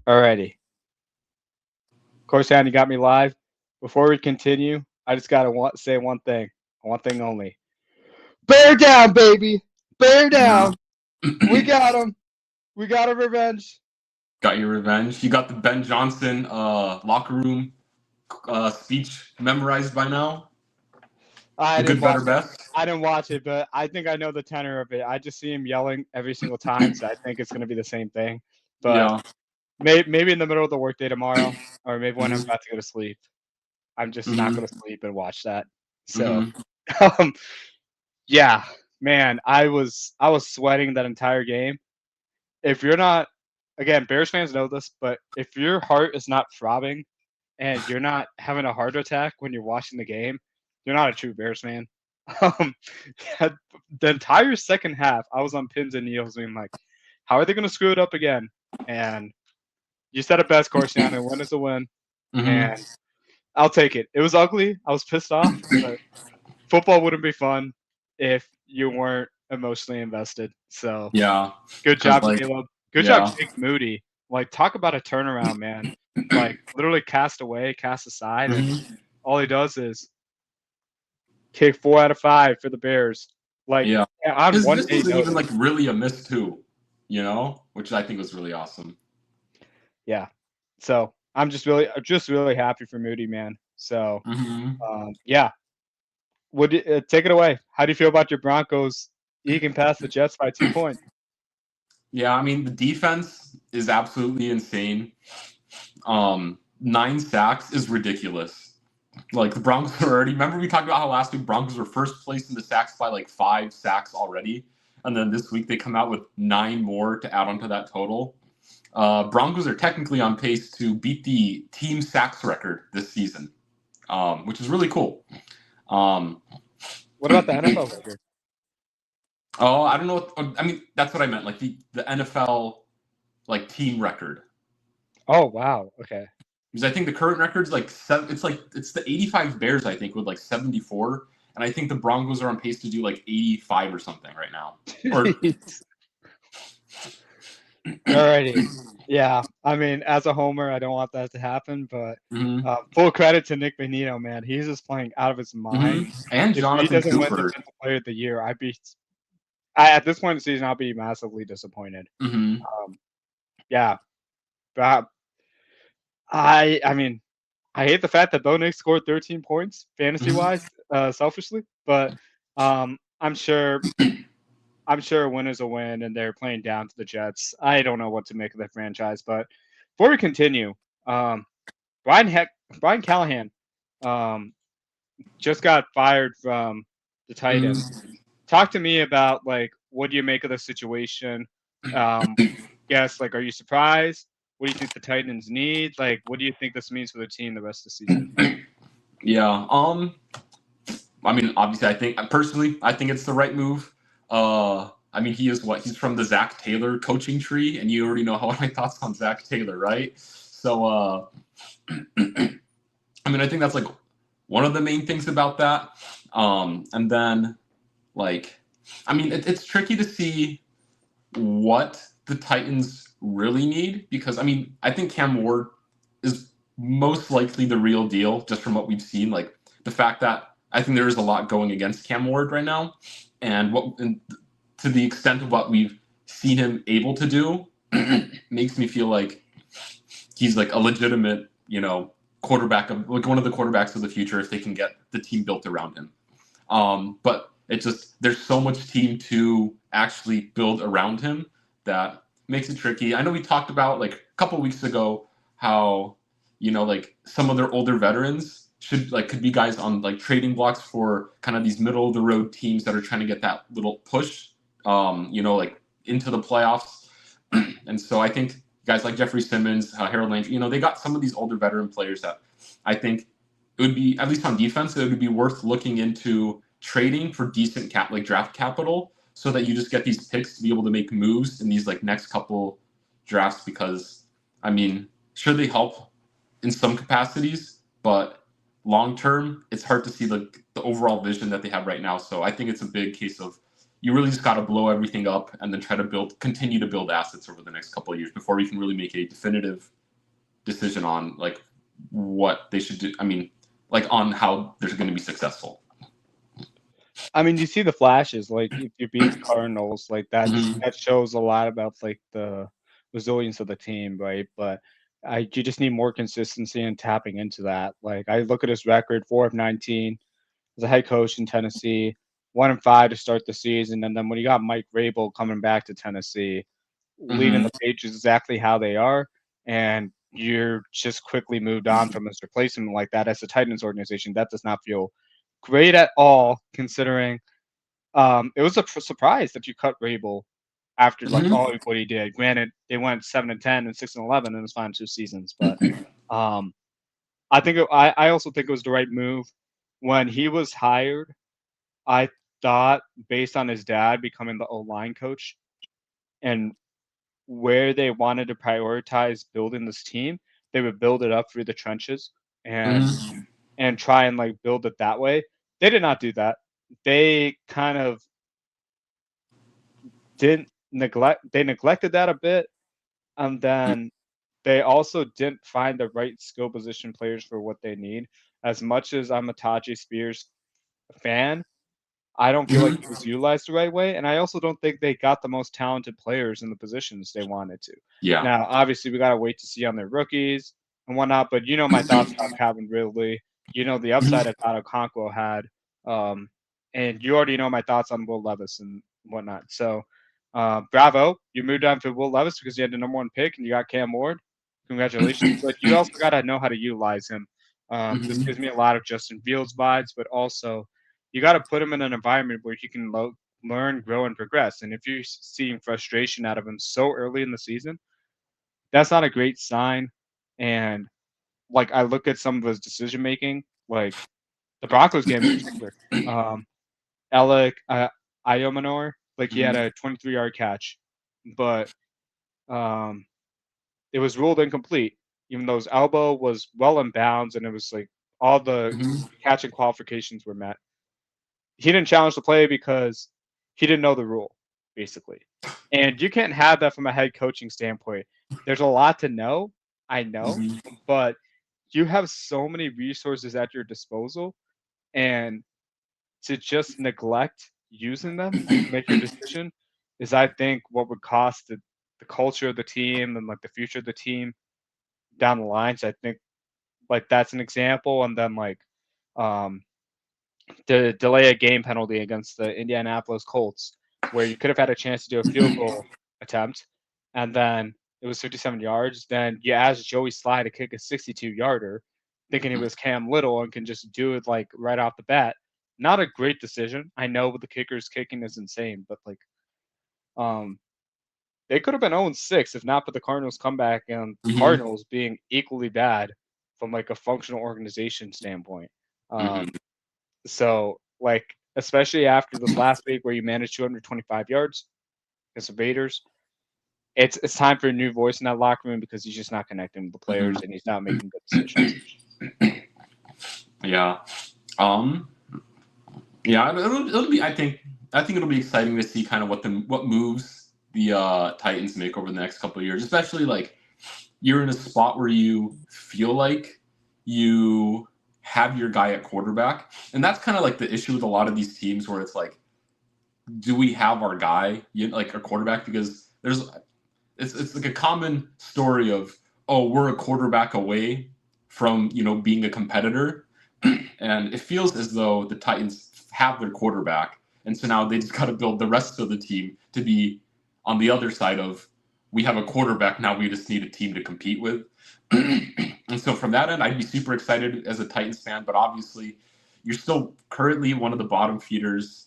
Alrighty. Corstian, you got me live. Before we continue, I just gotta say one thing only. Bear down, baby. Bear Yeah. down. We got him. We got a revenge. Got your revenge. You got the Ben Johnson locker room speech memorized by now. I The didn't good, better, watch it. best. I didn't watch it, but I think I know the tenor of it. I just see him yelling every single time, so I think it's gonna be the same thing. But Yeah. maybe in the middle of the workday tomorrow, or maybe when I'm hmm about to go to sleep, I'm just not hmm gonna sleep and watch that. So, hmm um, yeah, man, I was sweating that entire game. If you're not, again, Bears fans know this, but if your heart is not throbbing and you're not having a heart attack when you're watching the game, you're not a true Bears fan. Um, yeah, the entire second half, I was on pins and needles, being like, "How are they going to screw it up again?" And you said it best, Corsian. A win is a win, hmm and I'll take it. It was ugly. I was pissed off, but football wouldn't be fun if you weren't emotionally invested. So Yeah. good Because, job, like, Caleb. Good job, yeah. Jake Moody. Like, talk about a turnaround, man. Like, literally cast away, cast aside, and hmm all he does is kick 4 out of 5 for the Bears. Like, Yeah. on His one miss day wasn't even, like, notice. really a miss, too. Which I think was really awesome. Yeah. So I'm just really happy for Moody, man. So, hmm yeah. Take it away? How do you feel about your Broncos eking past the Jets by 2 points? Yeah, I mean, the defense is absolutely insane. 9 sacks is ridiculous. Like, the Broncos are already. Remember, we talked about how last week Broncos were first place in the sacks by like 5 sacks already, and then this week they come out with 9 more to add onto that total. Broncos are technically on pace to beat the team sacks record this season, which is really cool. Um, What about the NFL record? oh, I don't know. I mean, that's what I meant. Like the NFL like team record. Oh, wow. Okay. Because I think the current record's like it's the 85 Bears, I think, with like 74, and I think the Broncos are on pace to do like 85 or something right now. Or Alrighty. Yeah. I mean, as a homer, I don't want that to happen, but hmm full credit to Nick Bonito, man. He's just playing out of his mind. and If he Jonathan doesn't win Cooper. Defensive Player of the Year, at this point in the season, I'll be massively disappointed. hmm Um, yeah, but I mean, I hate the fact that Bo Nix scored 13 points fantasy wise, selfishly, but um, I'm sure I'm sure a win is a win, and they're playing down to the Jets. I don't know what to make of the franchise, but before we continue, um, Brian Heck, Brian Callahan, um, just got fired from the Titans. Talk to me about like what do you make of the situation? Um, yes, like are you surprised? What do you think the Titans need? Like, what do you think this means for the team the rest of the season? Yeah. I mean, obviously, I think it's the right move. I mean, he's from the Zach Taylor coaching tree, and you already know how my thoughts on Zach Taylor, right? So, I mean, I think that's like one of the main things about that. And then, like, I mean, it's tricky to see what the Titans really need because, I mean, I think Cam Ward is most likely the real deal just from what we've seen. Like, the fact that I think there is a lot going against Cam Ward right now, and to the extent of what we've seen him able to do, makes me feel like he's like a legitimate, quarterback of like one of the quarterbacks of the future if they can get the team built around him. But it just there's so much team to actually build around him that makes it tricky. I know we talked about like a couple weeks ago how like some of their older veterans could be guys on like trading blocks for kind of these middle of the road teams that are trying to get that little push, like into the playoffs. And so I think guys like Jeffrey Simmons, Harold Landry, they got some of these older veteran players that I think it would be, at least on defense, it would be worth looking into trading for decent draft capital so that you just get these picks to be able to make moves in these like next couple drafts because I mean, sure they help in some capacities, but long term, it's hard to see the overall vision that they have right now. So I think it's a big case of you really just got to blow everything up and then try to continue to build assets over the next couple of years before we can really make a definitive decision on like what they should do. I mean, like on how they're going to be successful. I mean, you see the flashes, like if you beat the Cardinals, like Mhm. that shows a lot about like the resilience of the team, right? But you just need more consistency and tapping into that. Like I look at his record, 4 of 19 as a head coach in Tennessee, 1 and 5 to start the season, and then when you got Mike Rabel coming back to Tennessee, leaving Mhm. the Patriots exactly how they are, and you're just quickly moved on from his replacement like that as a Titans organization. That does not feel great at all, considering it was a surprise that you cut Rabel after like Mhm. all of what he did. Granted, they went 7 and 10 and 6 and 11 in his final 2 seasons, but um, I also think it was the right move when he was hired. I thought based on his dad becoming the O line coach and where they wanted to prioritize building this team, they would build it up through the trenches and Mhm. try and like build it that way. They did not do that. They kind of didn't neglected that a bit, and then they also didn't find the right skill position players for what they need. As much as I'm a Tajay Spears fan, I don't feel like he Mhm. was utilized the right way, and I also don't think they got the most talented players in the positions they wanted to. Yeah. Now, obviously, we gotta wait to see on their rookies and whatnot, but you know my thoughts about Calvin Ridley. You know the upside I Mhm. thought Okonkwo had, um, and you already know my thoughts on Will Levis and whatnot. So, bravo, you moved on to Will Levis because you had the number 1 pick and you got Cam Ward. Congratulations, but you also gotta know how to utilize him. This gives Mhm. me a lot of Justin Fields vibes, but also you got to put him in an environment where he can learn, grow, and progress. And if you're seeing frustration out of him so early in the season, that's not a great sign. And like I look at some of his decision making, like the Broncos game in particular. Um, Alec Iomanor, like he had Mhm. a 23-yard catch, but um, it was ruled incomplete, even though his elbow was well in bounds and it was like all the Mhm. catching qualifications were met. He didn't challenge the play because he didn't know the rule, basically. And you can't have that from a head coaching standpoint. There's a lot to know, I know, Mhm. but you have so many resources at your disposal, and to just neglect using them to make your decision is, I think, what would cost the culture of the team and like the future of the team down the line. So I think like that's an example, and then like um, to delay a game penalty against the Indianapolis Colts, where you could have had a chance to do a field goal attempt, and then it was 57 yards. Then you asked Joey Sly to kick a 62-yarder, thinking it was Cam Little and can just do it like right off the bat. Not a great decision. I know what the kicker's kicking is insane, but like um they could have been 0-6 if not for the Cardinals comeback and the Mhm. Cardinals being equally bad from like a functional organization standpoint. Mhm. So, like, especially after this last week where you managed 225 yards against the Raiders, it's time for a new voice in that locker room because he's just not connecting with the Mhm. players and he's not making good decisions. Yeah. Um. Yeah. It'll be. I think it'll be exciting to see kind of what moves the Titans make over the next couple of years, especially like you're in a spot where you feel like you have your guy at quarterback, and that's kind of like the issue with a lot of these teams where it's like, do we have our guy, like our quarterback? Because it's like a common story of, oh, we're a quarterback away from being a competitor, and it feels as though the Titans have their quarterback, and so now they just got to build the rest of the team to be on the other side of, we have a quarterback, now we just need a team to compete with. And so from that end, I'd be super excited as a Titans fan, but obviously you're still currently one of the bottom feeders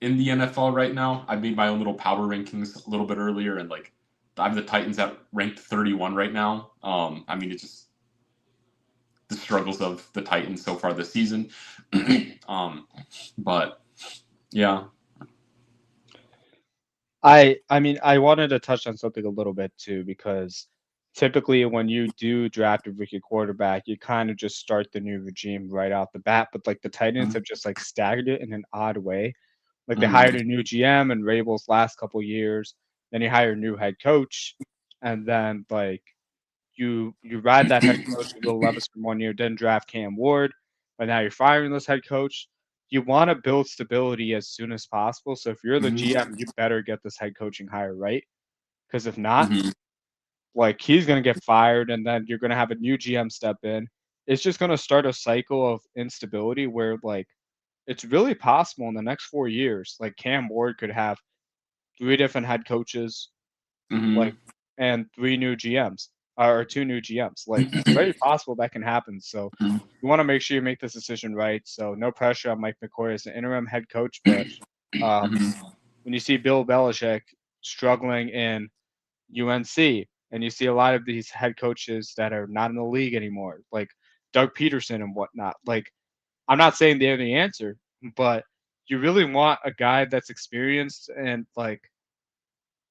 in the NFL right now. I made my own little power rankings a little bit earlier, and like I have the Titans at ranked 31 right now. I mean, it's just the struggles of the Titans so far this season. um, but yeah. I mean, I wanted to touch on something a little bit too because typically when you do draft a rookie quarterback, you kind of just start the new regime right off the bat. But like the Titans have just like staggered it in an odd way. Like they hired a Mm-hmm. new GM in Rabel's last couple years, then he hired a new head coach, and then like you ride that head coach with Will Levis for 1 year, then draft Cam Ward, but now you're firing this head coach. You want to build stability as soon as possible. So if you're the GM, you better get this head coaching hire right. Because if not, like he's gonna get fired, and then you're gonna have a new GM step in. It's just gonna start a cycle of instability where like it's really possible in the next 4 years, like Cam Ward could have 3 different head coaches, like, and 3 new GMs or 2 new GMs. Like it's very possible that can happen. So you want to make sure you make this decision right. So no pressure on Mike McCoy as an interim head coach, but when you see Bill Belichick struggling in UNC, and you see a lot of these head coaches that are not in the league anymore, like Doug Peterson and whatnot. Like, I'm not saying they're the answer, but you really want a guy that's experienced and like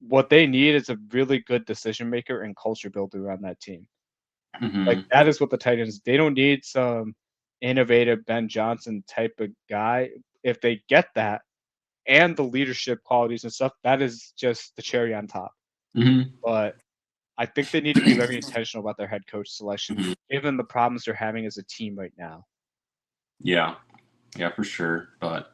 what they need is a really good decision maker and culture builder around that team. Like that is what the Titans. They don't need some innovative Ben Johnson type of guy. If they get that and the leadership qualities and stuff, that is just the cherry on top. But I think they need to be very intentional about their head coach selection, given the problems they're having as a team right now. Yeah, for sure. But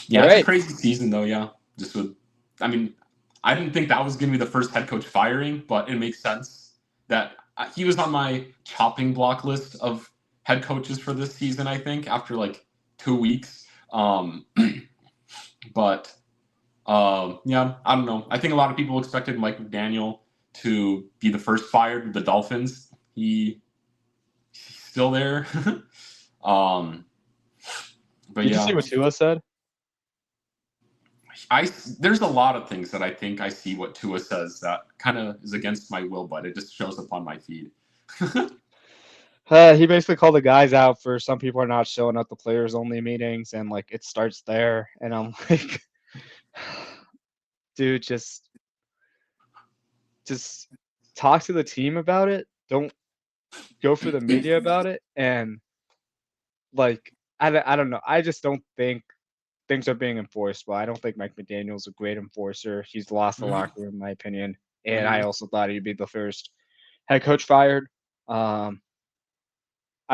yeah, it's a crazy season though. Yeah, just with, I mean, I didn't think that was going to be the first head coach firing, but it makes sense that he was on my chopping block list of head coaches for this season. I think after like 2 weeks, but. Yeah, I don't know. I think a lot of people expected Mike McDaniel to be the first fired with the Dolphins. He's still there. But Did you see what Tua said? There's a lot of things that I think I see what Tua says that kind of is against my will, but it just shows up on my feed. He basically called the guys out for some people are not showing up to players only meetings, and like it starts there. And I'm like, dude, just talk to the team about it. Don't go for the media about it. And like, I don't know. I just don't think things are being enforced well. I don't think Mike McDaniel's a great enforcer. He's lost the locker room, in my opinion. And I also thought he'd be the first head coach fired. I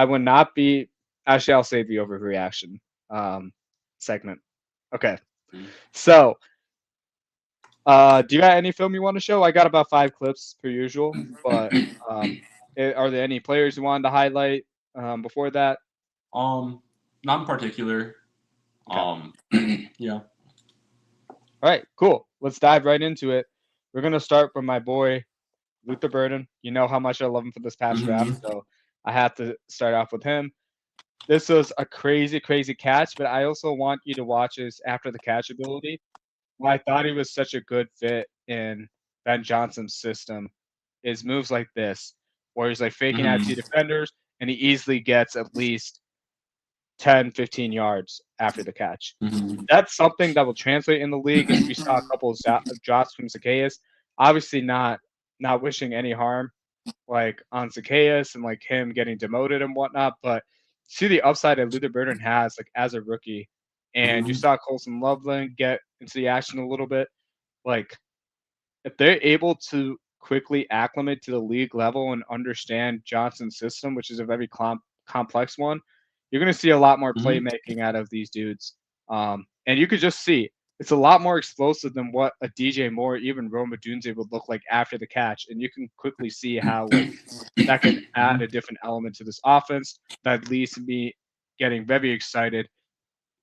would not be. Actually, I'll save the overreaction segment. Okay. So, do you got any film you want to show? I got about 5 clips per usual, but are there any players you wanted to highlight before that? Not in particular. Yeah. All right, cool. Let's dive right into it. We're gonna start from my boy Luther Burden. You know how much I love him for this past draft, so I have to start off with him. This was a crazy, crazy catch, but I also want you to watch his after the catch ability. Why I thought he was such a good fit in Ben Johnson's system is moves like this, where he's like faking out 2 defenders, and he easily gets at least 10, 15 yards after the catch. That's something that will translate in the league. And we saw a couple of drops from Zacchaeus. Obviously, not wishing any harm, like on Zacchaeus and like him getting demoted and whatnot. But see the upside that Luther Burden has, like as a rookie, and you saw Colson Loveland get into the action a little bit. Like if they're able to quickly acclimate to the league level and understand Johnson's system, which is a very complex one, you're going to see a lot more playmaking out of these dudes. And you could just see it's a lot more explosive than what a DJ Moore, even Rome Odunze would look like after the catch. And you can quickly see how like that can add a different element to this offense that leads me getting very excited.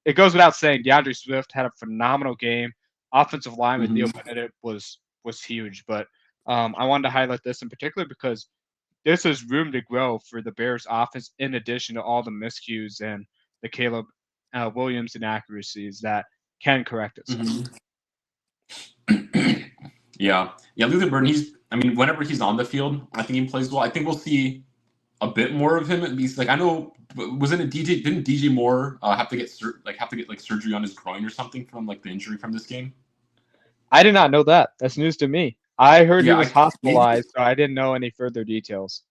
It goes without saying, DeAndre Swift had a phenomenal game. Offensive lineman Theo Benedict was huge, but I wanted to highlight this in particular because this is room to grow for the Bears offense in addition to all the miscues and the Caleb Williams inaccuracies that can correct itself. Yeah, Luther Burden, whenever he's on the field, I think he plays well. I think we'll see a bit more of him. At least, like I know, wasn't it DJ? Didn't DJ Moore have to get surgery on his groin or something from like the injury from this game? I did not know that. That's news to me. I heard he was hospitalized, so I didn't know any further details.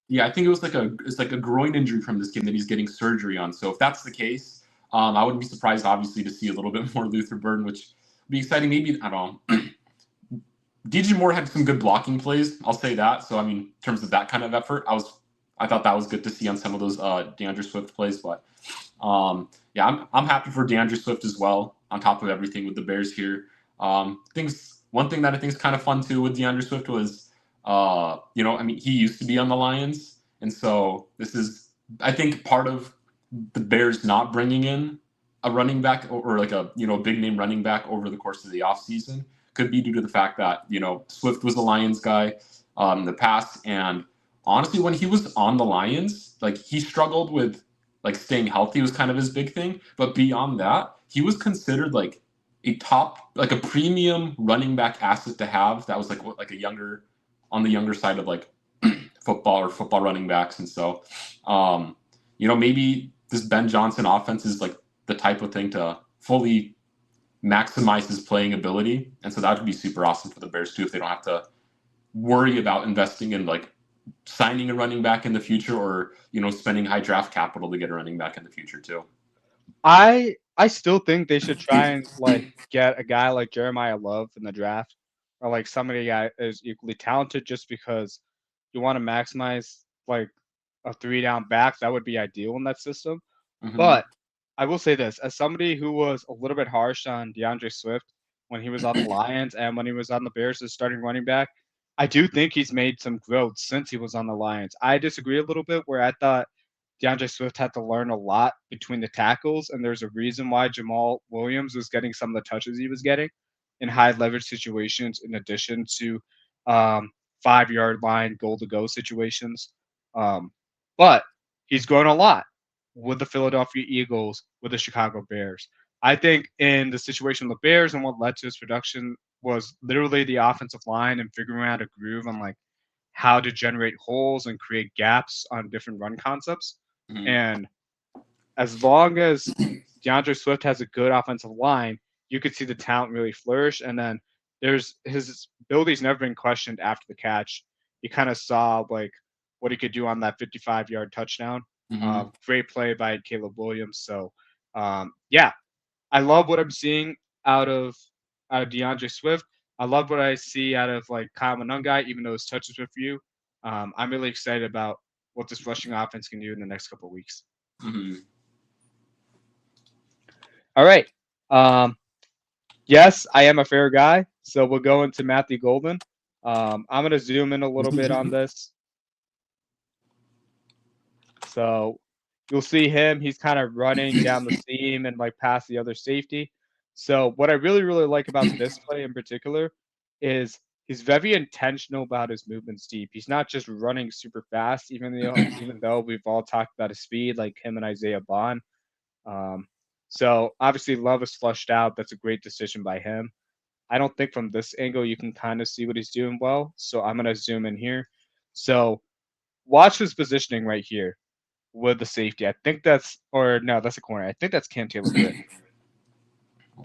Yeah, I think it was like a groin injury from this game that he's getting surgery on. So if that's the case, I wouldn't be surprised, obviously, to see a little bit more Luther Burden, which would be exciting. Maybe I don't know. DJ Moore had some good blocking plays. I'll say that. So I mean, in terms of that kind of effort, I thought that was good to see on some of those DeAndre Swift plays. But yeah, I'm happy for DeAndre Swift as well. On top of everything with the Bears here, one thing that I think is kind of fun too with DeAndre Swift was, I mean, he used to be on the Lions, and so this is, I think, part of the Bears not bringing in a running back or like a big name running back over the course of the offseason could be due to the fact that Swift was a Lions guy in the past, and honestly, when he was on the Lions, like he struggled with like staying healthy was kind of his big thing. But beyond that, he was considered like a premium running back asset to have. That was like on the younger side of like football running backs, and so maybe this Ben Johnson offense is like the type of thing to fully maximize his playing ability, and so that would be super awesome for the Bears too if they don't have to worry about investing in like signing a running back in the future or spending high draft capital to get a running back in the future too. I still think they should try and like get a guy like Jeremiah Love in the draft, or like somebody that is equally talented, just because you want to maximize like a 3-down back. That would be ideal in that system. Mm-hmm. But I will say this, as somebody who was a little bit harsh on DeAndre Swift when he was on the Lions and when he was on the Bears as starting running back, I do think he's made some growth since he was on the Lions. I disagree a little bit where I thought DeAndre Swift had to learn a lot between the tackles, and there's a reason why Jamal Williams was getting some of the touches he was getting in high leverage situations, in addition to 5-yard line goal to go situations. But he's grown a lot with the Philadelphia Eagles, with the Chicago Bears. I think in the situation with the Bears and what led to his production was literally the offensive line and figuring out a groove on like how to generate holes and create gaps on different run concepts. Mm-hmm. And as long as DeAndre Swift has a good offensive line, you could see the talent really flourish. And then there's his ability's never been questioned after the catch. You kind of saw like what he could do on that 55-yard touchdown. Mm-hmm. Great play by Caleb Williams. So yeah, I love what I'm seeing out of DeAndre Swift. I love what I see out of like Kyle Monungai, even though his touches were few. I'm really excited about what this rushing offense can do in the next couple of weeks. Mm-hmm. All right. Yes, I am a fair guy. So we'll go into Matthew Golden. I'm going to zoom in a little bit on this. So you'll see him. He's kind of running down the seam and like past the other safety. So what I really, really like about this play in particular is he's very intentional about his movements deep. He's not just running super fast, even though we've all talked about his speed, like him and Isaiah Bond. So obviously Love is flushed out. That's a great decision by him. I don't think from this angle you can kind of see what he's doing well. So I'm going to zoom in here. So watch his positioning right here with the safety. I think that's a corner. I think that's Cam Taylor-Britt.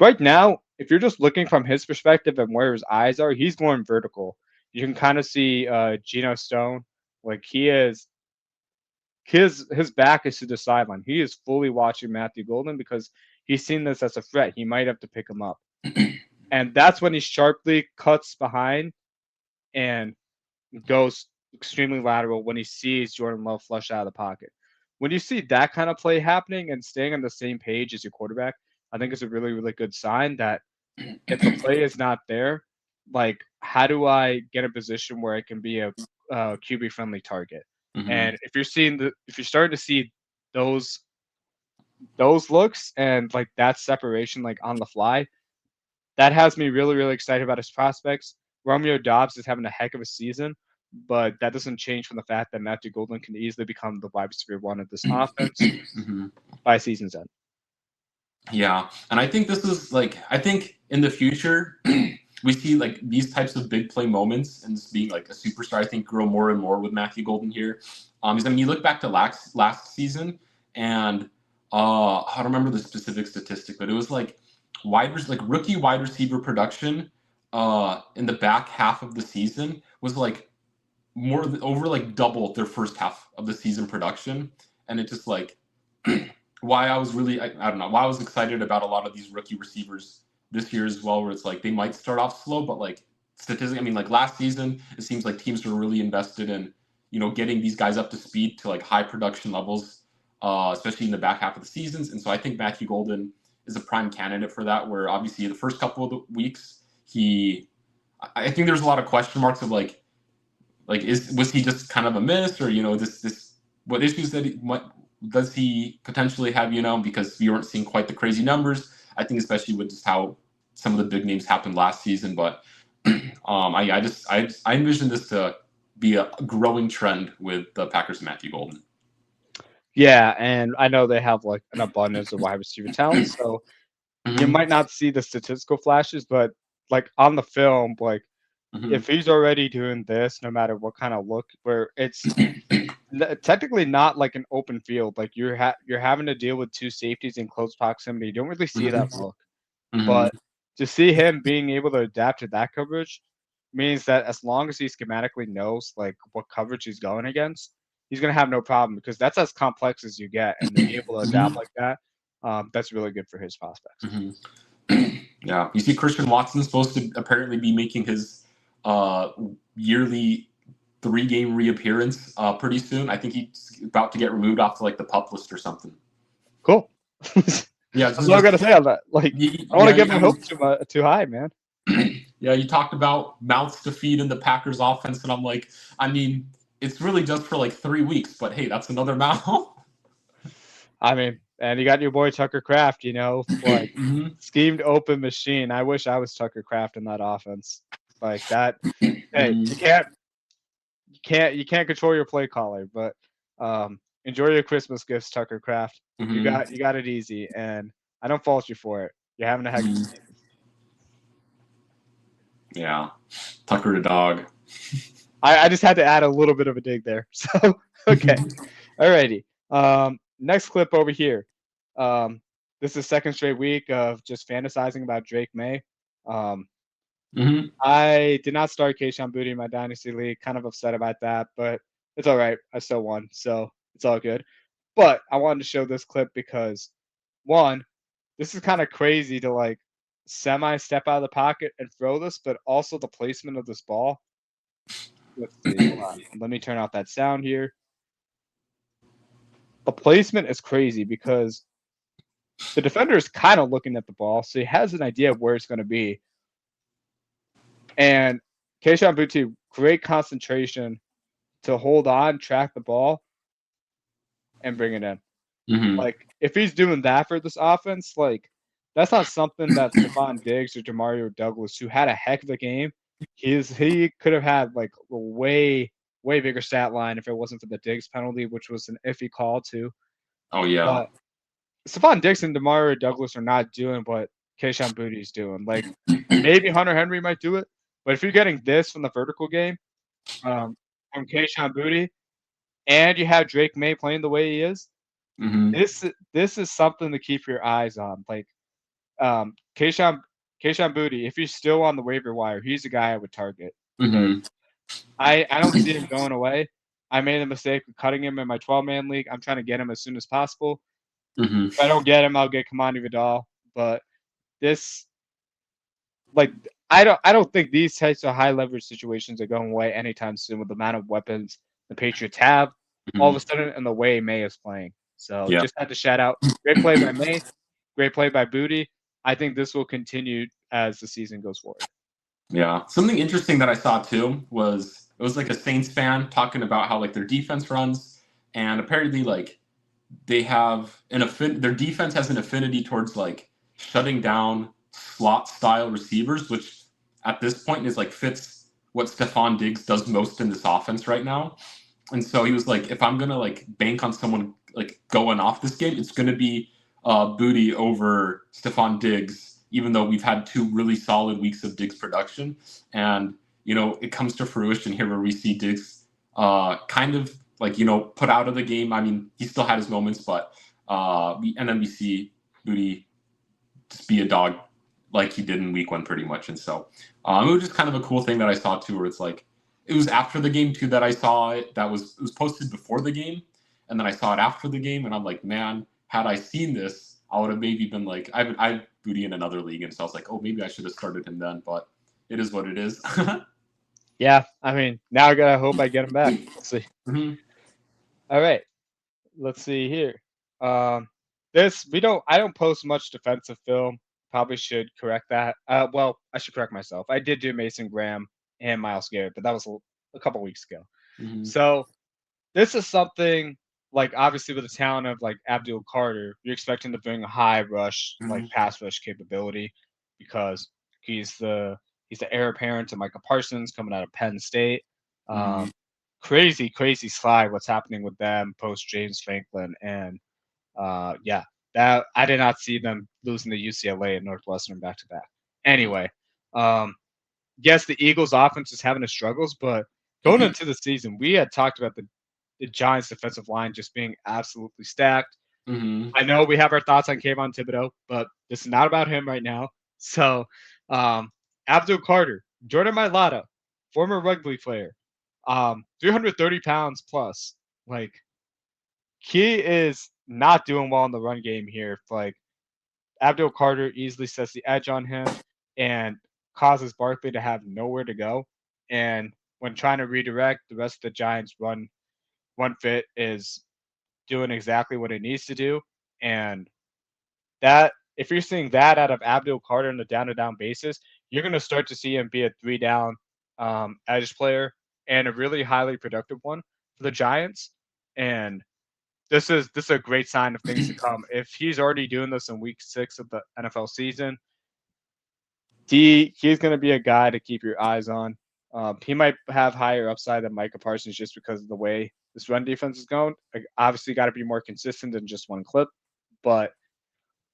Right now, if you're just looking from his perspective and where his eyes are, he's going vertical. You can kind of see Geno Stone, like he is. His back is to the sideline. He is fully watching Matthew Golden because he's seen this as a threat. He might have to pick him up, and that's when he sharply cuts behind and goes extremely lateral when he sees Jordan Love flush out of the pocket. When you see that kind of play happening and staying on the same page as your quarterback, I think it's a really, really good sign that if the play is not there, like how do I get a position where I can be a QB friendly target? Mm-hmm. And if you're starting to see those looks and like that separation like on the fly, that has me really, really excited about his prospects. Romeo Doubs is having a heck of a season, but that doesn't change from the fact that Matthew Golden can easily become the wide receiver one of this offense by season's end. Yeah, and I think this is I think in the future we see like these types of big play moments and just being like a superstar. I think grow more and more with Matthew Golden here. Because I mean, you look back to last season, and I don't remember the specific statistic, but it was like rookie wide receiver production in the back half of the season was like over like double their first half of the season production, and it just like why I was really I don't know why I was excited about a lot of these rookie receivers this year as well, where it's like they might start off slow, but like statistic. I mean, like last season, it seems like teams were really invested in, getting these guys up to speed to like high production levels, especially in the back half of the seasons. And so I think Matthew Golden is a prime candidate for that, where obviously the first couple of the weeks, I think there's a lot of question marks of was he just kind of a miss, or, what issues what does he potentially have, because we weren't seeing quite the crazy numbers. I think especially with just how some of the big names happened last season, but I envision this to be a growing trend with the Packers and Matthew Golden. Yeah, and I know they have like an abundance of wide receiver talent, so you might not see the statistical flashes, but like on the film, like if he's already doing this, no matter what kind of look, where it's technically not like an open field, like you're having to deal with two safeties in close proximity. You don't really see that look, but to see him being able to adapt to that coverage means that as long as he schematically knows like what coverage he's going against, he's gonna have no problem, because that's as complex as you get, and to be able to adapt like that, that's really good for his prospects. Yeah, you see, Christian Watson's supposed to apparently be making his yearly 3-game reappearance pretty soon. I think he's about to get removed off to like the PUP list or something. Cool. Yeah, that's all I gotta say on that. Like, I don't want to get my hopes too high, man. Yeah, you talked about mouths to feed in the Packers offense, and I'm like, I mean, it's really just for like 3 weeks, but hey, that's another mouth. I mean, and you got your boy Tucker Kraft, like schemed open machine. I wish I was Tucker Kraft in that offense. Like that. Hey, you can't control your play caller, but enjoy your Christmas gifts, Tucker Kraft. You got it easy, and I don't fault you for it. You're having a heck of a season. Yeah, Tucker the dog. I just had to add a little bit of a dig there. So okay, alrighty. Next clip over here. This is second straight week of just fantasizing about Drake May. I did not start Kayshon Boutte in my Dynasty League. Kind of upset about that, but it's all right. I still won, so it's all good. But I wanted to show this clip because, one, this is kind of crazy to like semi-step out of the pocket and throw this, but also the placement of this ball. Let's see. Hold on. Let me turn off that sound here. The placement is crazy because the defender is kind of looking at the ball, so he has an idea of where it's going to be. And Kayshon Boutte, great concentration to hold on, track the ball, and bring it in. Like, if he's doing that for this offense, like, that's not something that Stephon Diggs or Demario Douglas, who had a heck of a game, he could have had, like, a way bigger stat line if it wasn't for the Diggs penalty, which was an iffy call, too. Oh, yeah. But Stephon Diggs and Demario Douglas are not doing what Kayshon Boutte is doing. Like, maybe Hunter Henry might do it, but if you're getting this from the vertical game, from Kayshon Boutte, and you have Drake May playing the way he is, this is something to keep your eyes on. Like, Kayshon Boutte, if he's still on the waiver wire, he's the guy I would target. I don't see him going away. I made a mistake of cutting him in my 12-man league. I'm trying to get him as soon as possible. If I don't get him, I'll get Kamani Vidal. But this, like, I don't think these types of high leverage situations are going away anytime soon with the amount of weapons the Patriots have all of a sudden and the way May is playing. So just had to shout out. Great play by May. Great play by Boutte. I think this will continue as the season goes forward. Yeah. Something interesting that I saw too was it was like a Saints fan talking about how like their defense runs, and apparently like they have their defense has an affinity towards like shutting down slot style receivers, which at this point is like fits what Stephon Diggs does most in this offense right now. And so he was like, if I'm gonna like bank on someone like going off this game, it's gonna be Boutte over Stephon Diggs, even though we've had 2 really solid weeks of Diggs production. And it comes to fruition here where we see Diggs kind of like put out of the game. I mean, he still had his moments, but then we see Boutte just be a dog like he did in week 1 pretty much. And so it was just kind of a cool thing that I saw too, where it's like it was after the game too that I saw it. It was posted before the game, and then I saw it after the game, and I'm like, man, had I seen this, I would have maybe been like, I've Boutte in another league, and so I was like, oh, maybe I should have started him then. But it is what it is. Yeah, I mean, now I gotta hope I get him back. Let's see. Mhm. All right, let's see here. This I don't post much defensive film. Probably should correct that. Well, I should correct myself. I did do Mason Graham and Miles Garrett, but that was a couple weeks ago. Mhm. So this is something like obviously with the talent of like Abdul Carter, you're expecting to bring a high rush, like Mhm. pass rush capability because he's the he's the heir apparent to Micah Parsons coming out of Penn State. Mhm. Um, crazy slide what's happening with them post James Franklin and yeah, that I did not see them losing to UCLA and Northwestern back to back. Anyway, um, yes, the Eagles' offense is having its struggles, but going into the season, we had talked about the Giants' defensive line just being absolutely stacked. Mhm. I know we have our thoughts on Kayvon Thibodeau, but this is not about him right now. So, um, Abdul Carter, Jordan Mailata, former rugby player, 330 pounds plus. Like, he is not doing well in the run game here. Like, Abdul Carter easily sets the edge on him and causes Barkley to have nowhere to go. And when trying to redirect, the rest of the Giants' run fit is doing exactly what it needs to do. And that if you're seeing that out of Abdul Carter on a down to down basis, you're going to start to see him be a 3 down edge player and a really highly productive one for the Giants. And this is a great sign of things to come. If he's already doing this in week 6 of the NFL season, he's going to be a guy to keep your eyes on. He might have higher upside than Micah Parsons just because of the way this run defense is going. Like, obviously, got to be more consistent than just one clip, but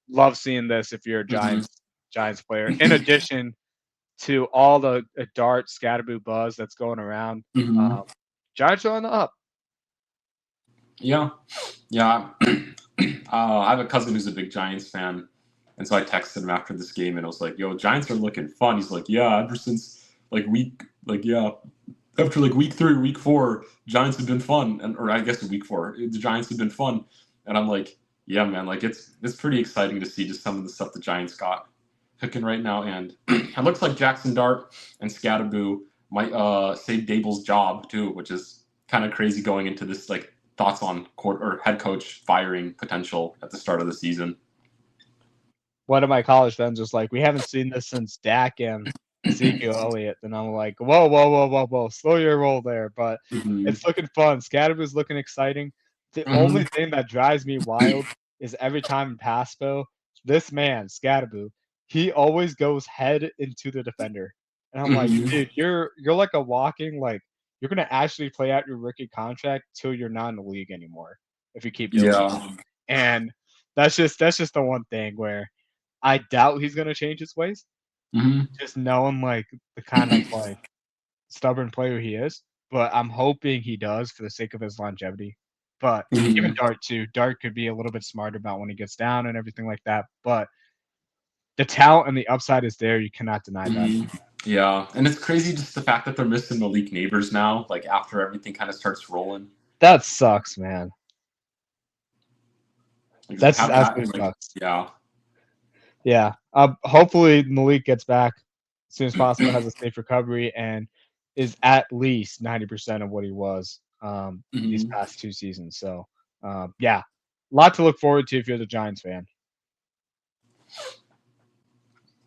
love seeing this if you're a Mhm. Giants player. In addition to all the dart scatterboo buzz that's going around, Mhm. Giants are on the up. Yeah. Yeah. I have a cousin who's a big Giants fan, and so I texted him after this game, and I was like, "Yo, Giants are looking fun." He's like, "Yeah, ever since yeah, after like week 3, week 4, Giants have been fun, and or I guess week 4, the Giants have been fun." And I'm like, "Yeah, man, like it's pretty exciting to see just some of the stuff the Giants got cooking right now, and it looks like Jackson Dart and Scatterboo might save Dable's job too, which is kind of crazy going into this like thoughts on court or head coach firing potential at the start of the season." One of my college friends was like, "We haven't seen this since Dak and Ezekiel Elliott," and I'm like, whoa, slow your roll there." But Mhm. it's looking fun. Scatterboo's looking exciting. The only Mhm. thing that drives me wild is every time in pass pro, this man Scatterboo, he always goes head into the defender, and I'm like, Mhm. dude, you're like a walking like you're gonna actually play out your rookie contract till you're not in the league anymore if you keep doing this. Yeah. And that's just the one thing where I doubt he's gonna change his ways, Mhm. just knowing, like, the kind of, like, stubborn player he is, but I'm hoping he does for the sake of his longevity. But even Mhm. Dart too, Dart could be a little bit smarter about when he gets down and everything like that, but the talent and the upside is there, you cannot deny that. Mhm. Yeah, and it's crazy just the fact that they're missing Malik Neighbors now, like after everything kind of starts rolling. That sucks, man. Like just That's just have that absolutely and like sucks. yeah. Yeah, hopefully Malik gets back as soon as possible, has a safe recovery, and is at least 90% of what he was, these Mhm. past 2 seasons, so, yeah, lot to look forward to if you're the Giants fan.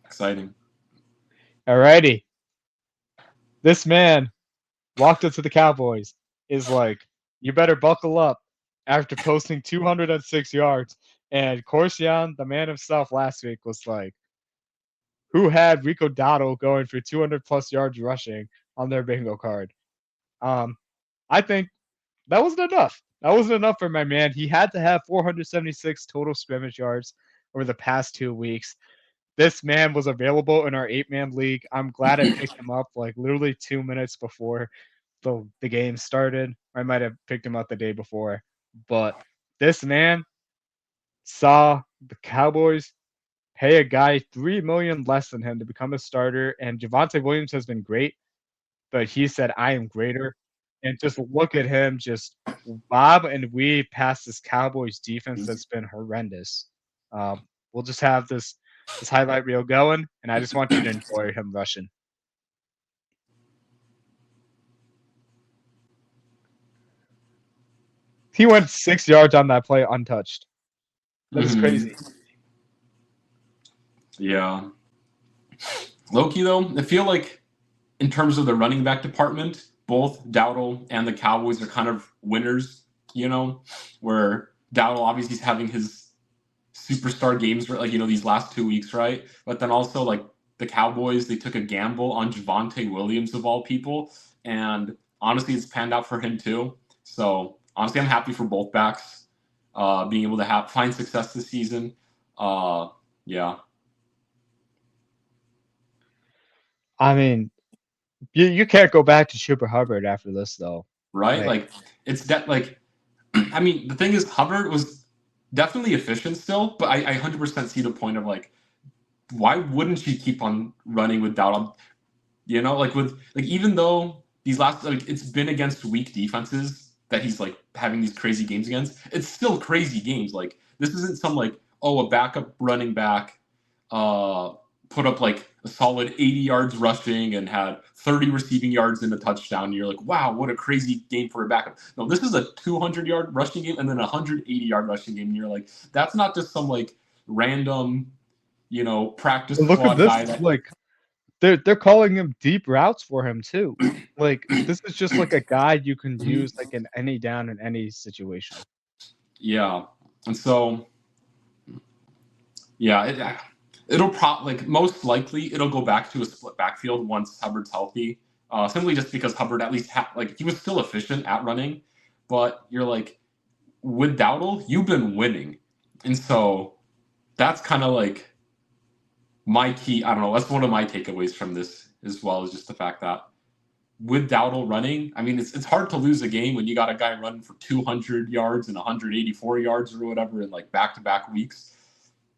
Exciting. Alrighty, this man walked up to the Cowboys, is like, "You better buckle up," after posting 206 yards, and Corstian, the man himself last week, was like, "Who had Rico Dowdle going for 200 plus yards rushing on their bingo card?" Um, I think that wasn't enough. That wasn't enough for my man. He had to have 476 total scrimmage yards over the past 2 weeks. This man was available in our 8-man league. I'm glad I picked him up like literally 2 minutes before the game started. I might have picked him up the day before, but this man saw the Cowboys pay a guy 3 million less than him to become a starter, and Javonte Williams has been great, but he said, "I am greater." And just look at him just bob and weave past this Cowboys defense that's been horrendous. We'll just have this highlight reel going, and I just want you to enjoy him rushing. He went 6 yards on that play untouched. That is crazy. Yeah. Loki, though, I feel like in terms of the running back department, both Dowdle and the Cowboys are kind of winners, where Dowdle obviously is having his superstar games, like, these last 2 weeks, right? But then also, like, the Cowboys, they took a gamble on Javonte Williams, of all people, and honestly, it's panned out for him, too. So, honestly, I'm happy for both backs being able to find success this season. Yeah. I mean, you can't go back to Super Hubbard after this, though. Right? Like it's like, I mean, the thing is, Hubbard was definitely efficient still, but I 100% see the point of, like, why wouldn't you keep on running with Dowdle? Even though these last, like, it's been against weak defenses that he's, like, having these crazy games against, it's still crazy games. Like, this isn't some, like, a backup running back put up, like, a solid 80 yards rushing and had 30 receiving yards in a touchdown. And you're like, wow, what a crazy game for a backup. No, this is a 200-yard rushing game and then a 180-yard rushing game. And you're like, that's not just some, like, random, practice squad guy. Like, they're calling him deep routes for him too. Like, this is just like a guy you can use, like, in any down in any situation. Yeah, and so, yeah, it'll probably, like, most likely it'll go back to a split backfield once Hubbard's healthy. Simply just because Hubbard at least he was still efficient at running, but you're like, with Dowdle, you've been winning, and so that's kind of like my key. I don't know. That's one of my takeaways from this as well, is just the fact that with Dowdle running, I mean, it's hard to lose a game when you got a guy running for 200 yards and 184 yards or whatever in, like, back-to-back weeks.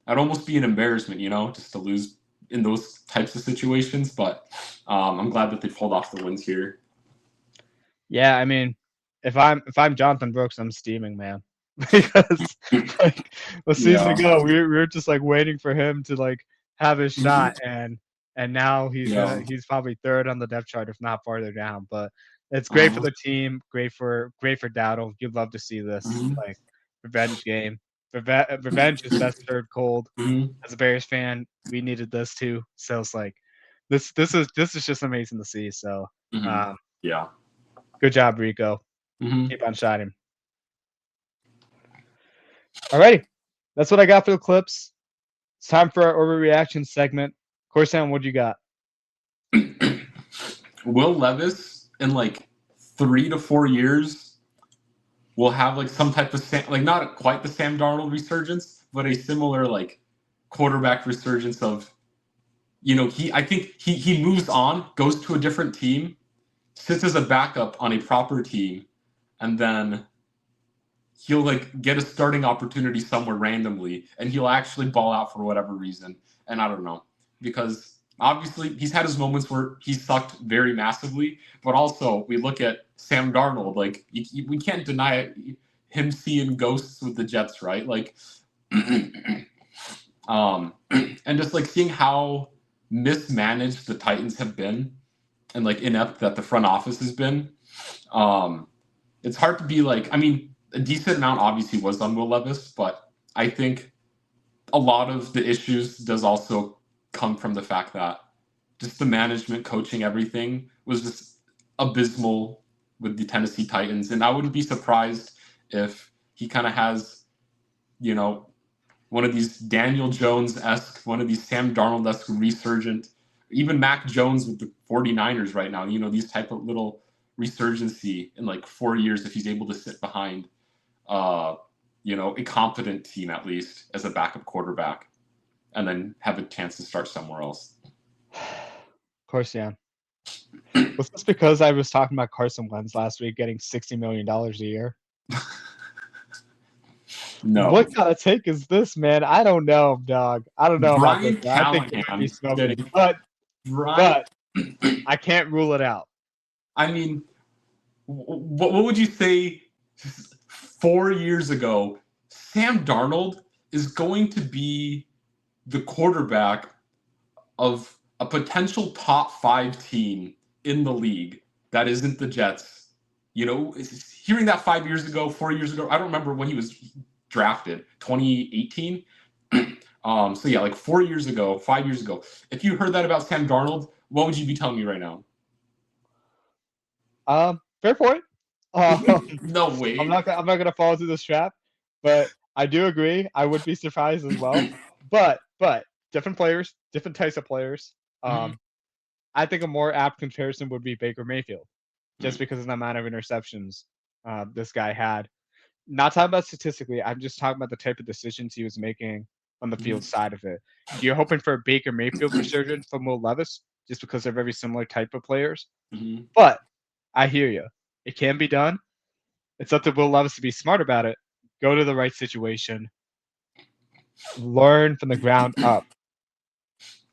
That'd almost be an embarrassment, just to lose in those types of situations. But I'm glad that they pulled off the wins here. Yeah, I mean, if I'm Jonathan Brooks, I'm steaming, man. Because, like, a season ago, we were just, like, waiting for him to, like, have his shot, and now he's probably third on the depth chart, if not farther down. But it's great for the team, great for Dowdle. You'd love to see this, like, revenge game. Revenge is best served cold. As a Bears fan, we needed this too. So it's like, this is just amazing to see. So, yeah, good job, Rico. Keep on shining. Alrighty, that's what I got for the clips. It's time for our overreaction segment. Corstian, what do you got? Will Levis in, like, 3 to 4 years will have, like, some type of not quite the Sam Darnold resurgence, but a similar, like, quarterback resurgence of, I think he moves on, goes to a different team, sits as a backup on a proper team, and then he'll, like, get a starting opportunity somewhere randomly, and he'll actually ball out for whatever reason. And I don't know, because obviously he's had his moments where he sucked very massively, but also we look at Sam Darnold, like, we can't deny him seeing ghosts with the Jets, right? Like, and just, like, seeing how mismanaged the Titans have been and, like, inept that the front office has been. It's hard to be like, I mean, a decent amount obviously was on Will Levis, but I think a lot of the issues does also come from the fact that just the management, coaching, everything was just abysmal with the Tennessee Titans. And I wouldn't be surprised if he kind of has, one of these Daniel Jones-esque, one of these Sam Darnold-esque resurgent, even Mac Jones with the 49ers right now, these type of little resurgency in, like, 4 years if he's able to sit behind a competent team, at least as a backup quarterback, and then have a chance to start somewhere else. Of course, yeah. Was this because I was talking about Carson Wentz last week getting $60 million a year? No. What kind of take is this, man? I don't know, dog. I don't know Brian about this. I think it might be smoking, but I can't rule it out. I mean, what would you say 4 years ago? Sam Darnold is going to be the quarterback of a potential top 5 team in the league that isn't the Jets hearing that 5 years ago, 4 years ago, I don't remember when he was drafted, 2018. So yeah, like 4 years ago, 5 years ago. If you heard that about Sam Darnold, what would you be telling me right now? Fair point. No way. I'm not gonna fall into this trap, but I do agree. I would be surprised as well. But different players, different types of players. I think a more apt comparison would be Baker Mayfield, just because of the amount of interceptions this guy had. Not talking about statistically, I'm just talking about the type of decisions he was making on the field side of it. You're hoping for a Baker Mayfield resurgence from Will Levis, just because they're very similar type of players. But I hear you. It can be done. It's up to Will Levis to be smart about it. Go to the right situation. Learn from the ground up.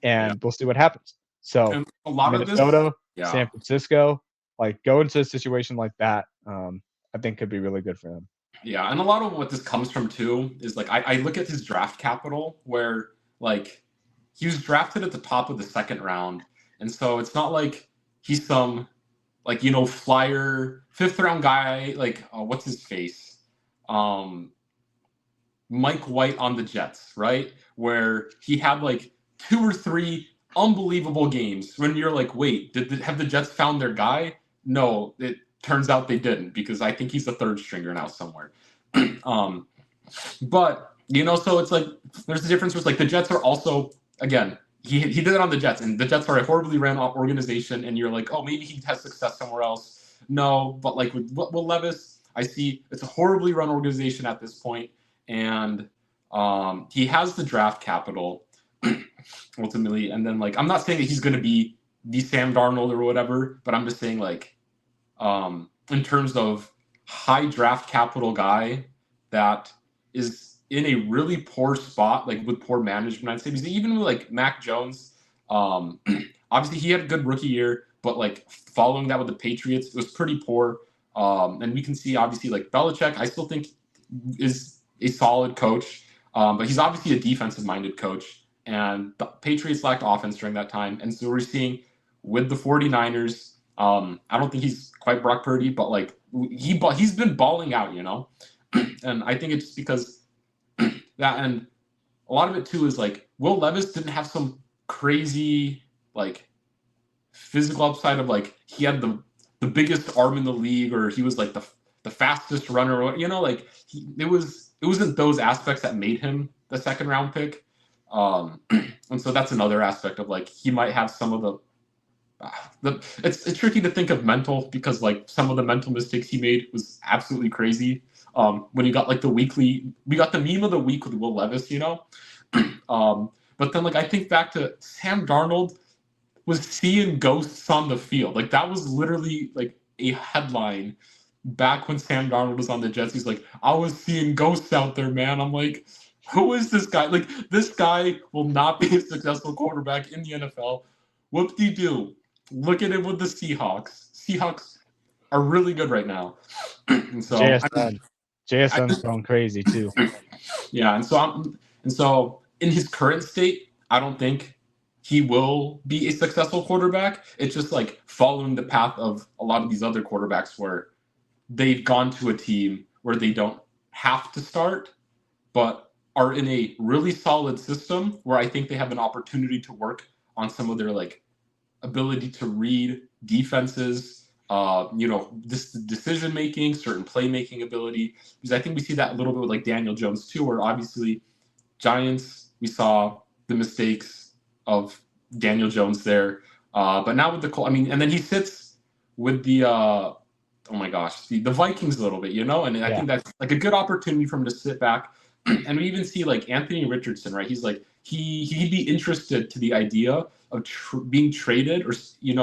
And we'll see what happens. So And a lot Minnesota, of this, San Francisco, like go into a situation like that, I think could be really good for him. Yeah, and a lot of what this comes from too is like I look at his draft capital where like he was drafted at the top of the second round. And so it's not like he's some like, flyer fifth round guy, like what's his face? Mike White on the Jets, right? Where he had like 2 or 3 unbelievable games when you're like, wait, have the Jets found their guy? No, it turns out they didn't, because I think he's the third stringer now somewhere. But so it's like there's a difference with like the Jets are also, again, he did it on the Jets, and the Jets are a horribly ran organization, and you're like, oh, maybe he has success somewhere else. No, but like with Will Levis, I see it's a horribly run organization at this point, and he has the draft capital ultimately, and then like I'm not saying that he's going to be the Sam Darnold or whatever, but I'm just saying like in terms of high draft capital guy that is in a really poor spot, like with poor management, I'd say, because even with like Mac Jones, obviously he had a good rookie year, but like following that with the Patriots, it was pretty poor. And we can see obviously like Belichick, I still think is a solid coach, but he's obviously a defensive minded coach, and the Patriots lacked offense during that time. And so we're seeing with the 49ers, I don't think he's quite Brock Purdy, but like he's been balling out, and I think it's just because that, and a lot of it too is like Will Levis didn't have some crazy like physical upside of like he had the biggest arm in the league, or he was like the fastest runner, like it wasn't those aspects that made him the second round pick. And so that's another aspect of like he might have some of it's tricky to think of mental, because like some of the mental mistakes he made was absolutely crazy. When you got like we got the meme of the week with Will Levis, but then like I think back to Sam Darnold was seeing ghosts on the field. Like that was literally like a headline back when Sam Darnold was on the Jets. He's like, I was seeing ghosts out there, man. I'm like, who is this guy? Like, this guy will not be a successful quarterback in the NFL. Whoop-de-doo. Look at it with the Seahawks. Seahawks are really good right now. And so JSN's going crazy too. Yeah, and so in his current state, I don't think he will be a successful quarterback. It's just like following the path of a lot of these other quarterbacks where they've gone to a team where they don't have to start, but are in a really solid system where I think they have an opportunity to work on some of their like ability to read defenses, this decision making, certain playmaking ability. Because I think we see that a little bit with like Daniel Jones too, where obviously Giants, we saw the mistakes of Daniel Jones there. But now with and then he sits with the oh my gosh, the Vikings a little bit, and I think that's like a good opportunity for him to sit back. And we even see like Anthony Richardson, right? He's like he'd be interested to the idea of being traded or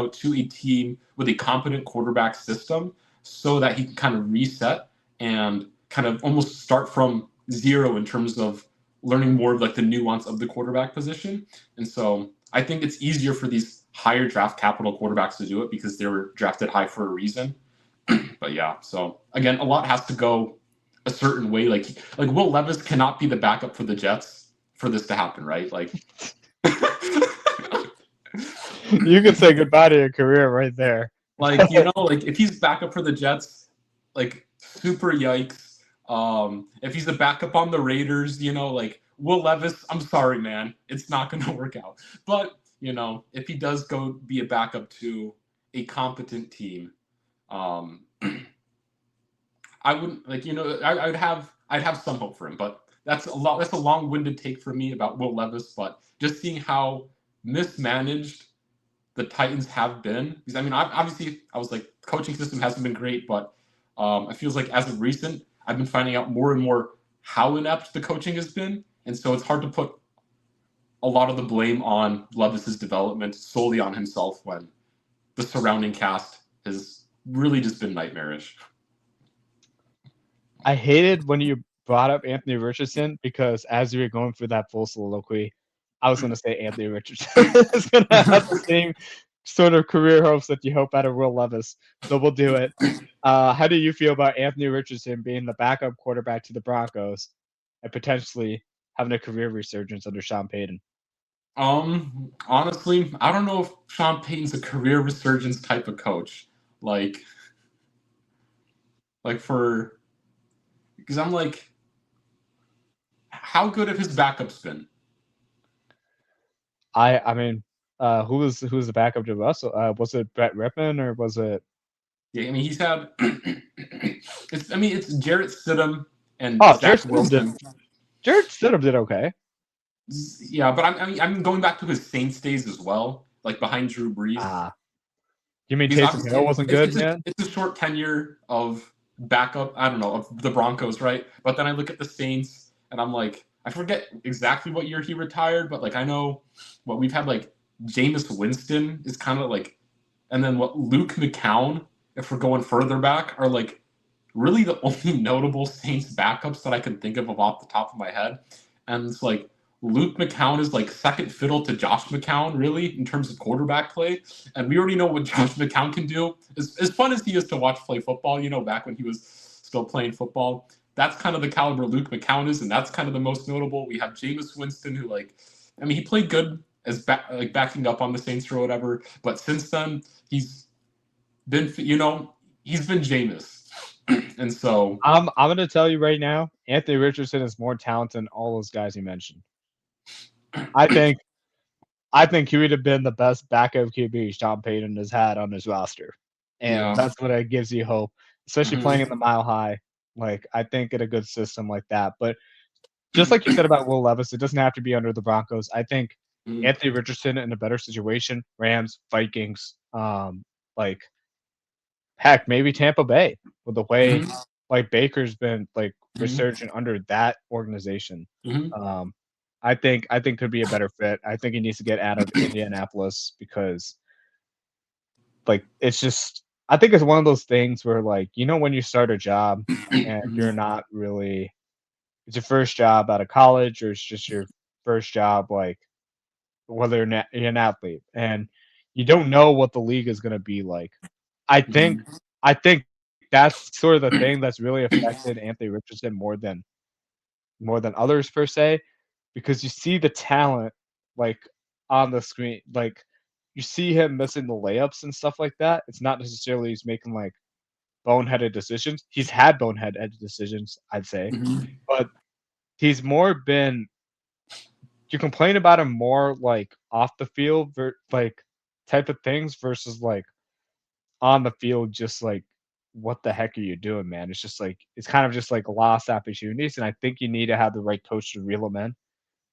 to a team with a competent quarterback system, so that he can kind of reset and kind of almost start from zero in terms of learning more of like the nuance of the quarterback position. And so I think it's easier for these higher draft capital quarterbacks to do it because they were drafted high for a reason. But yeah, so again, a lot has to go a certain way. Like Will Levis cannot be the backup for the Jets for this to happen, right? Like you could say goodbye to your career right there. Like, like if he's backup for the Jets, like super yikes. If he's a backup on the Raiders, like Will Levis, I'm sorry, man, it's not going to work out. But if he does go be a backup to a competent team, I wouldn't I'd have some hope for him. But that's a long-winded take for me about Will Levis. But just seeing how mismanaged the Titans have been, because obviously I was like, coaching system hasn't been great, but it feels like as of recent, I've been finding out more and more how inept the coaching has been, and so it's hard to put a lot of the blame on Levis's development solely on himself when the surrounding cast has really just been nightmarish. I hated when you brought up Anthony Richardson because as you were going through that full soliloquy, I was going to say Anthony Richardson is going to have the same sort of career hopes that you hope out of Will Levis. So we'll do it. How do you feel about Anthony Richardson being the backup quarterback to the Broncos and potentially having a career resurgence under Sean Payton? Honestly, I don't know if Sean Payton's a career resurgence type of coach. Because I'm like, how good have his backups been? I mean, who was the backup to Russell? Was it Brett Rippon or was it? Yeah, he's had. It's Jarrett Stidham and Jarrett Zach Wilson. Jarrett Stidham did okay. Yeah, but I'm going back to his Saints days as well, like behind Drew Brees. You mean Taysom Hill wasn't good, man? It's a short tenure of backup. I don't know, of the Broncos, right? But then I look at the Saints and I'm like, I forget exactly what year he retired, but like I know what we've had. Like Jameis Winston is kind of like, and then what Luke McCown, if we're going further back, are like really the only notable Saints backups that I can think of off the top of my head. And it's like Luke McCown is like second fiddle to Josh McCown, really, in terms of quarterback play. And we already know what Josh McCown can do. As fun as he is to watch play football, back when he was still playing football, that's kind of the caliber Luke McCown is, and that's kind of the most notable. We have Jameis Winston, who he played good as backing up on the Saints or whatever, but since then he's been Jameis. And so I'm going to tell you right now, Anthony Richardson is more talented than all those guys you mentioned. I think he would have been the best backup QB Sean Payton has had on his roster. And that's what gives you hope, especially playing in the Mile High. Like, I think in a good system like that. But just like you said about Will Levis, it doesn't have to be under the Broncos. I think Anthony Richardson in a better situation, Rams, Vikings, heck, maybe Tampa Bay with the way Baker's been resurgent under that organization. I think could be a better fit. I think he needs to get out of Indianapolis because it's just, I think it's one of those things where when you start a job and you're not really, it's your first job out of college or it's just your first job, whether you're an athlete and you don't know what the league is going to be like. I think that's sort of the thing that's really affected Anthony Richardson more than others per se, because you see the talent on the screen, you see him missing the layups and stuff like that. It's not necessarily he's making boneheaded decisions. He's had boneheaded decisions, I'd say, but he's more been. You complain about him more off the field, type of things versus on the field, just what the heck are you doing, man? It's just it's kind of just lost opportunities, and I think you need to have the right coach to reel them in,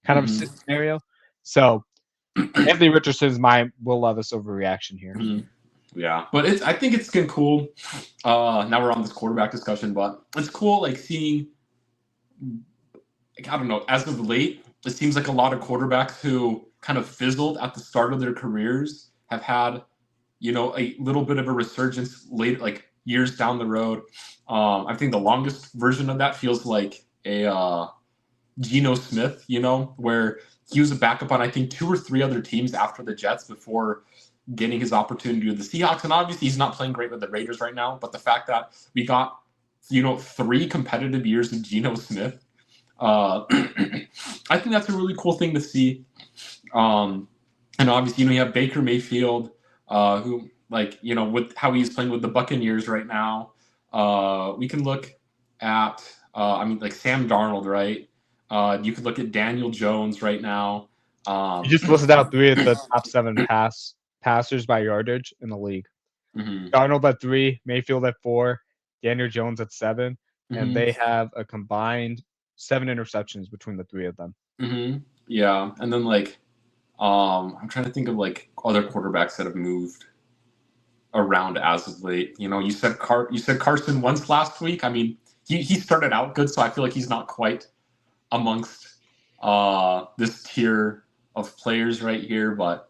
kind of a scenario. So Anthony Richardson's my Will Levis overreaction here. Yeah, but I think it's getting cool. Now we're on this quarterback discussion, but it's cool seeing. I don't know. As of late, it seems like a lot of quarterbacks who kind of fizzled at the start of their careers have had, a little bit of a resurgence late, years down the road. I think the longest version of that feels like a Geno Smith, where he was a backup on, I think, 2 or 3 other teams after the Jets before getting his opportunity with the Seahawks. And obviously he's not playing great with the Raiders right now, but the fact that we got, 3 competitive years of Geno Smith, I think that's a really cool thing to see. And obviously, you have Baker Mayfield, who, with how he's playing with the Buccaneers right now. We can look at like Sam Darnold, right? You could look at Daniel Jones right now. You just listed out 3 of the top 7 passers by yardage in the league. Mm-hmm. Darnold at 3, Mayfield at 4, Daniel Jones at 7, and they have a combined 7 interceptions between the 3 of them. Mm-hmm. Yeah, and then like I'm trying to think of like other quarterbacks that have moved around as of late. You said Carson Wentz last week. I mean, he started out good, so I feel like he's not quite amongst this tier of players right here, but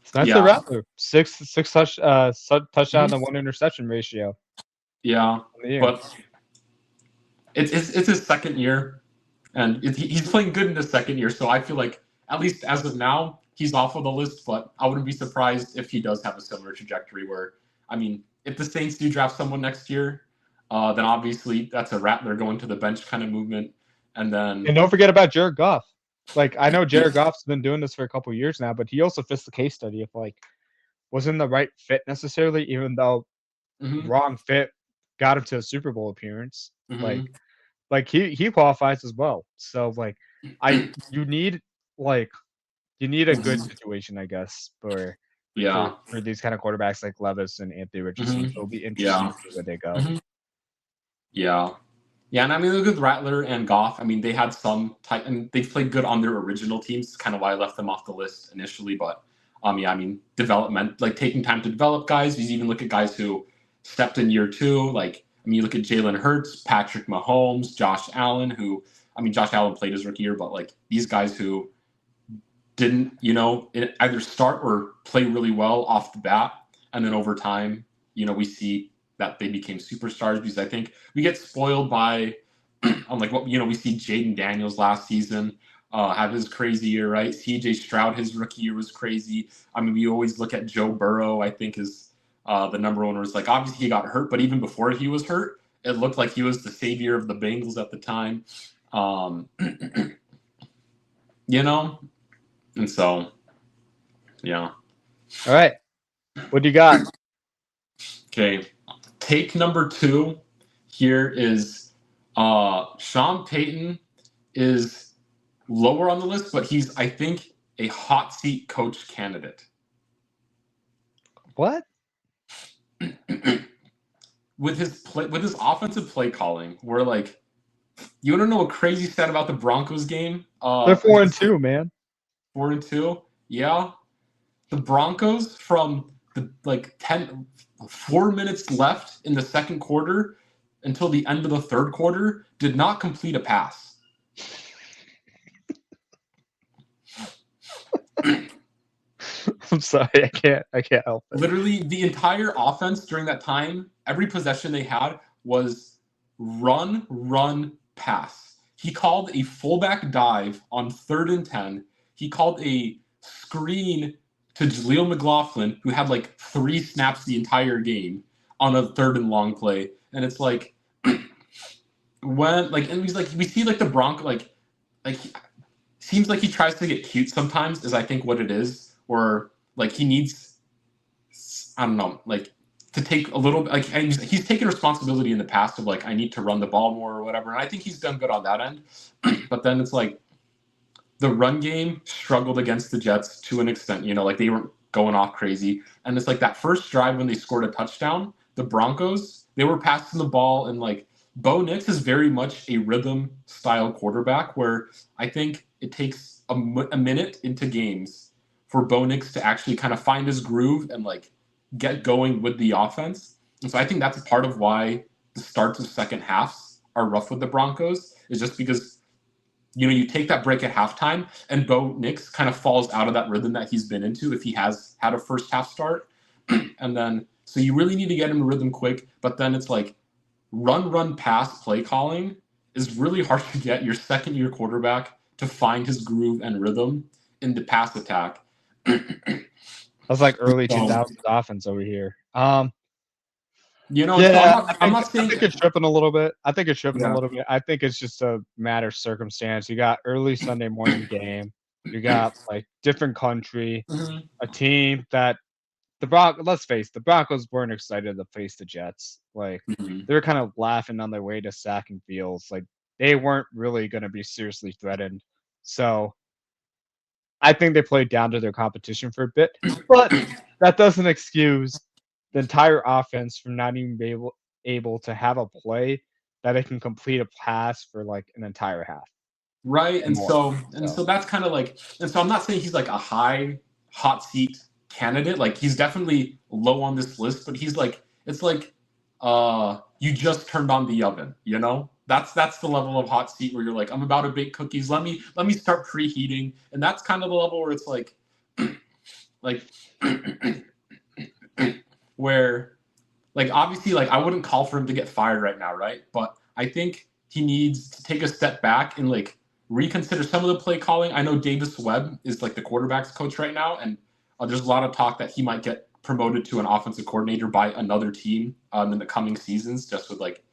Spencer Rattler, 6 touchdown to 1 interception ratio. Yeah, but it's his second year, and he's playing good in his second year. So I feel like at least as of now, he's off of the list. But I wouldn't be surprised if he does have a similar trajectory. Where I mean, if the Saints do draft someone next year, then obviously that's a Rattler going to the bench kind of movement. And don't forget about Jared Goff. Like, I know Jared Goff's been doing this for a couple of years now, but he also fits the case study of like wasn't the right fit necessarily, even though wrong fit got him to a Super Bowl appearance. Like he qualifies as well. So like you need a good situation, I guess, for these kind of quarterbacks like Levis and Anthony Richardson. It'll be interesting to see where they go. Yeah, and I mean, look at Rattler and Goff. I mean, they had some type, and they played good on their original teams. It's kind of why I left them off the list initially. But yeah, I mean, development, like taking time to develop guys. You even look at guys who stepped in year 2. Like, I mean, you look at Jalen Hurts, Patrick Mahomes, Josh Allen. Josh Allen played his rookie year, but like these guys who didn't, either start or play really well off the bat, and then over time, we see that they became superstars, because I think we get spoiled by like what we see Jaden Daniels last season have his crazy year, right? CJ Stroud, his rookie year was crazy. I mean, we always look at Joe Burrow, I think is the number one. Was like, obviously he got hurt, but even before he was hurt, it looked like he was the savior of the Bengals at the time. And so, yeah. All right. What do you got? Okay. Take number 2 here is Sean Payton is lower on the list, but he's, I think, a hot seat coach candidate. What? With his offensive play calling, where like, you want to know a crazy stat about the Broncos game? They're 4-2, man. 4-2, yeah. The Broncos from the 4 minutes left in the second quarter until the end of the third quarter did not complete a pass. I'm sorry, I can't help it. Literally, the entire offense during that time, every possession they had was run, pass. He called a fullback dive on 3rd and 10. He called a screen to Jaleel McLaughlin, who had like 3 snaps the entire game on a 3rd and long play. And it's like, and he's like, we see like the Bronco, like seems like he tries to get cute sometimes, is I think what it is, or like he needs, I don't know, like to take a little, like, and he's taken responsibility in the past of like, I need to run the ball more or whatever. And I think he's done good on that end. But then it's like, the run game struggled against the Jets to an extent, like they weren't going off crazy. And it's like that first drive when they scored a touchdown, the Broncos, they were passing the ball, and like Bo Nix is very much a rhythm style quarterback, where I think it takes a minute into games for Bo Nix to actually kind of find his groove and like get going with the offense. And so I think that's part of why the starts of second halves are rough with the Broncos, is just because you take that break at halftime and Bo Nix kind of falls out of that rhythm that he's been into if he has had a first half start. And then, so you really need to get him in rhythm quick. But then it's like run, pass play calling is really hard to get your second year quarterback to find his groove and rhythm in the pass attack. That's like early 2000s offense over here. Yeah, I'm not saying. I think it's tripping a little bit. I think it's just a matter of circumstance. You got early Sunday morning game. You got like different country, a team that let's face the Broncos weren't excited to face the Jets. Like Mhm. they were kind of laughing on their way to sacking Fields. Like they weren't really going to be seriously threatened. So I think they played down to their competition for a bit, but that doesn't excuse the entire offense from not even be able to have a play that it can complete a pass for like an entire half Right. and And more. so and So so that's kind of like and so I'm not saying he's like a high hot seat candidate. Like he's definitely low on this list, but he's like it's like you just turned on the oven, you know? That's the level of hot seat where you're like, I'm about to bake cookies. Let me start preheating. And that's kind of the level where it's like where like obviously like I wouldn't call for him to get fired right now, right? But I think he needs to take a step back and like reconsider some of the play calling. I know Davis Webb is like the quarterbacks coach right now, and there's a lot of talk that he might get promoted to an offensive coordinator by another team in the coming seasons, just with like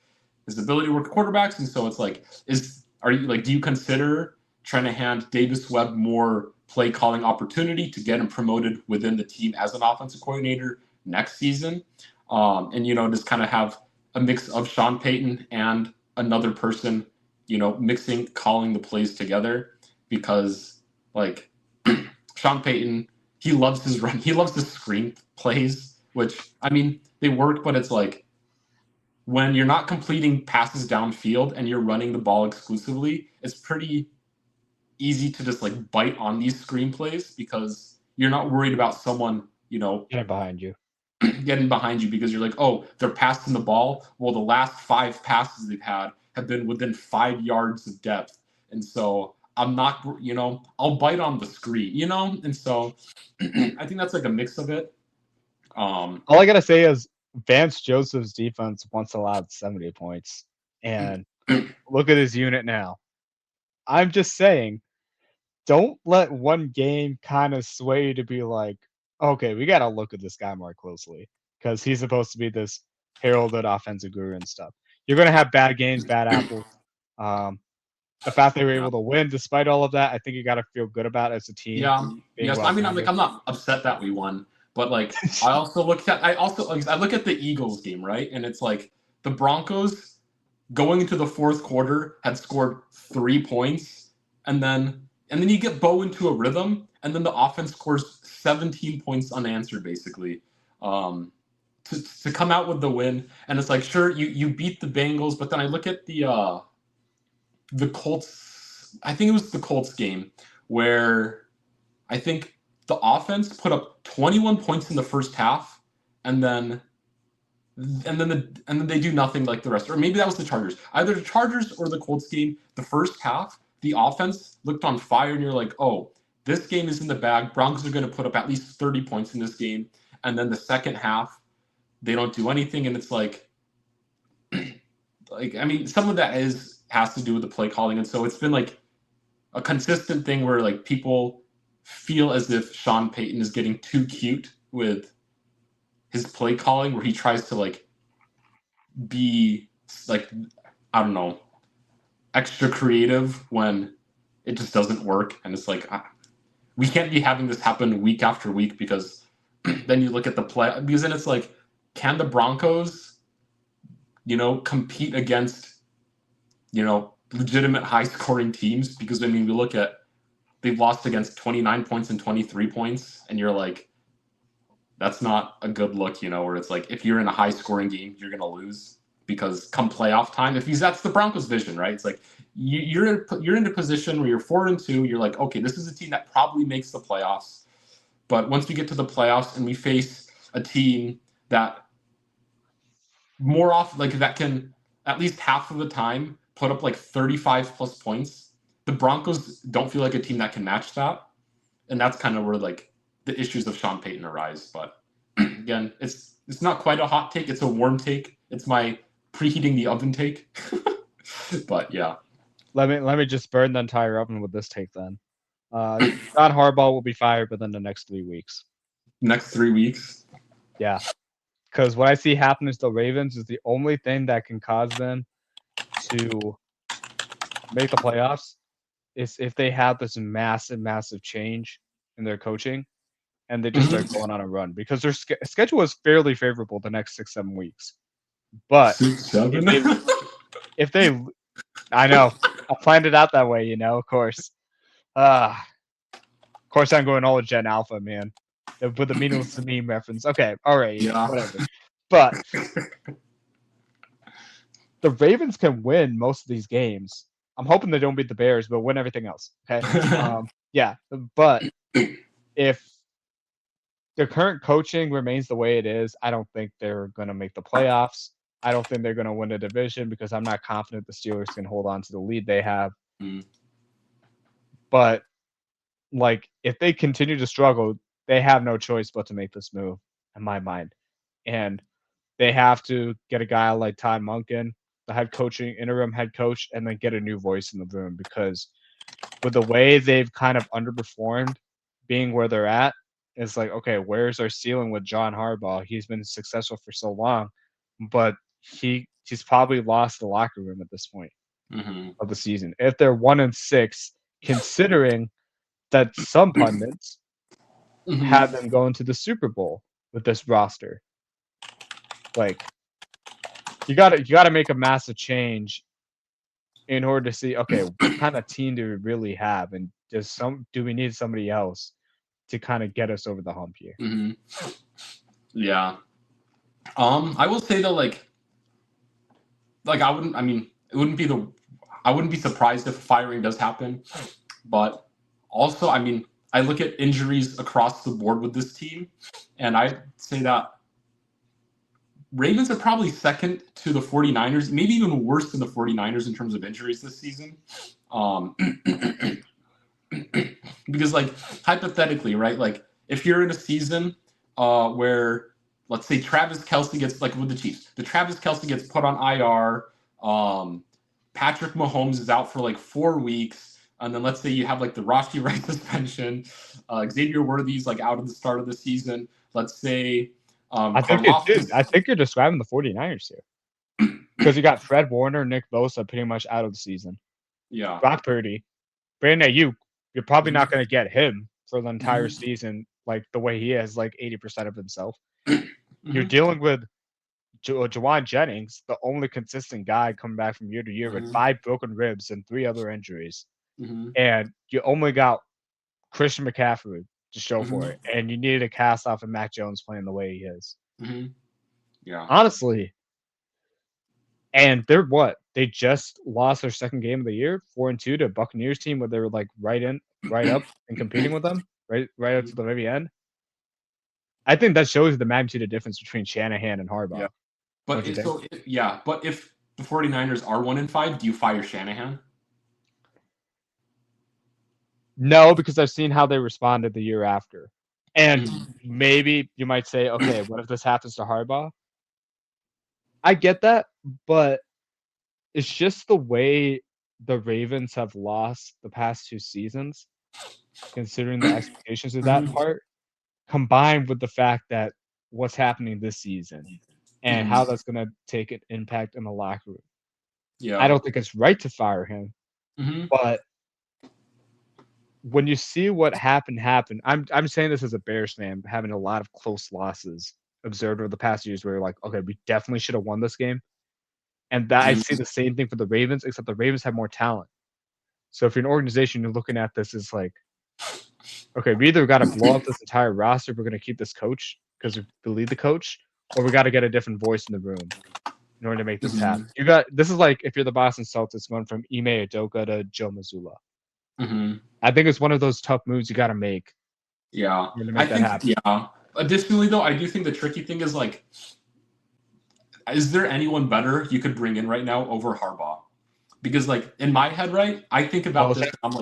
his ability to work quarterbacks. And so it's like, do you consider trying to hand Davis Webb more play calling opportunity to get him promoted within the team as an offensive coordinator next season? And just kind of have a mix of Sean Payton and another person, mixing calling the plays together, because like Sean Payton, he loves his run, he loves the screen plays, which I mean they work, but it's like when you're not completing passes downfield and you're running the ball exclusively, it's pretty easy to just like bite on these screenplays because you're not worried about someone, get behind you. getting behind you because you're like, oh, they're passing the ball. Well, the last 5 passes they've had have been within 5 yards of depth. And so I'm not, I'll bite on the screen, And so I think that's like a mix of it. All I gotta say is Vance Joseph's defense once allowed 70 points, and look at his unit now. I'm just saying, don't let one game kind of sway you to be like, okay, we gotta look at this guy more closely because he's supposed to be this heralded offensive guru and stuff. You're gonna have bad games, bad apples. Um, the fact they were Yeah. able to win despite all of that, I think you got to feel good about as a team Yeah. being Yes. well I mean, founded. I'm not upset that we won, but like I look at the Eagles game, right? And it's like the Broncos going into the fourth quarter had scored 3 points, and then you get Bo into a rhythm, and then the offense scores 17 points unanswered, basically, to come out with the win. And it's like, sure, you beat the Bengals, but then I look at the Colts. I think it was the Colts game where I think the offense put up 21 points in the first half, and then they do nothing like the rest. Or maybe that was the Chargers. Either the Chargers or the Colts game. The first half, the offense looked on fire, and you're like, oh, this game is in the bag. Broncos are going to put up at least 30 points in this game. And then the second half, they don't do anything, and it's like I mean, some of that has to do with the play calling, and so it's been like a consistent thing where like people feel as if Sean Payton is getting too cute with his play calling, where he tries to like be like, I don't know, extra creative when it just doesn't work. And it's like we can't be having this happen week after week, because then you look at the play, because then it's like, can the Broncos compete against legitimate high scoring teams? Because I mean, we look at, they've lost against 29 points and 23 points, and you're like, that's not a good look, where it's like, if you're in a high scoring game, you're going to lose, because come playoff time, that's the Broncos vision, right? It's like you're in a position where you're 4-2, you're like, okay, this is a team that probably makes the playoffs. But once we get to the playoffs and we face a team that more often, like, that can at least half of the time put up like 35 plus points, the Broncos don't feel like a team that can match that. And that's kind of where like the issues of Sean Payton arise. But again, it's not quite a hot take, it's a warm take. It's my preheating the oven take. But yeah. Let me just burn the entire oven with this take then. John Harbaugh will be fired within the next 3 weeks. Next 3 weeks. Yeah, because what I see happening to the Ravens is the only thing that can cause them to make the playoffs is if they have this massive, massive change in their coaching. and they just start going on a run because their schedule is fairly favorable the next 6-7 weeks. But 6-7. if they, I know, I planned it out that way, of course. Of course, I'm going all Gen Alpha, man. With the meaningless meme reference. Okay, all right, Yeah. whatever. But the Ravens can win most of these games. I'm hoping they don't beat the Bears, but win everything else. Okay. Yeah, but if their current coaching remains the way it is, I don't think they're going to make the playoffs. I don't think they're going to win the division because I'm not confident the Steelers can hold on to the lead they have. But if they continue to struggle, they have no choice but to make this move, in my mind. And they have to get a guy like Todd Monken, the interim head coach, and then get a new voice in the room because with the way they've kind of underperformed, being where they're at, it's like, okay, where's our ceiling with John Harbaugh? He's been successful for so long, but he's probably lost the locker room at this point of the season. If they're 1-6, considering that some pundits have them going to the Super Bowl with this roster, you gotta make a massive change in order to see, okay, what kind of team do we really have, and do we need somebody else to kind of get us over the hump here? Yeah. I will say though, I wouldn't be surprised if firing does happen, but also, I look at injuries across the board with this team, and I'd say that Ravens are probably second to the 49ers, maybe even worse than the 49ers in terms of injuries this season. Because, hypothetically, right, if you're in a season where, let's say, Travis Kelce gets, with the Chiefs, Travis Kelce gets put on IR, Patrick Mahomes is out for, 4 weeks, and then let's say you have, the Rashi Rice suspension, Xavier Worthy's, out at the start of the season, let's say... I think you're describing the 49ers here. Because you got Fred Warner, Nick Bosa pretty much out of the season. Yeah. Brock Purdy. Brandon Ayuk, you're probably not going to get him for the entire season the way he is, 80% of himself. You're dealing with Jawan Jennings, the only consistent guy coming back from year to year with 5 broken ribs and 3 other injuries. And you only got Christian McCaffrey to show for it. And you needed a cast off of Mac Jones playing the way he is. Yeah. Honestly. And they're what? They just lost their second game of the year, 4-2 to a Buccaneers team where they were right up and competing with them, right up to the very end. I think that shows the magnitude of difference between Shanahan and Harbaugh. Yeah. But if the 49ers are 1-5, do you fire Shanahan? No, because I've seen how they responded the year after. And maybe you might say, okay, what if this happens to Harbaugh? I get that, but it's just the way the Ravens have lost the past 2 seasons, considering the expectations of that part, combined with the fact that what's happening this season and how that's going to take an impact in the locker room. Yeah. I don't think it's right to fire him, but when you see what happened, I'm saying this as a Bears fan, having a lot of close losses observed over the past years where you're like, okay, we definitely should have won this game. And that I see the same thing for the Ravens, except the Ravens have more talent. So if you're an organization, you're looking at this as okay, we either got to blow up this entire roster, we're going to keep this coach because we believe the coach, or we got to get a different voice in the room in order to make this happen. This is if you're the Boston Celtics going from Ime Udoka to Joe Mazzulla. I think it's one of those tough moves you got to make. Yeah. To make that happen. Yeah. Additionally, though, I do think the tricky thing is is there anyone better you could bring in right now over Harbaugh? Because in my head, right, I think about this. I'm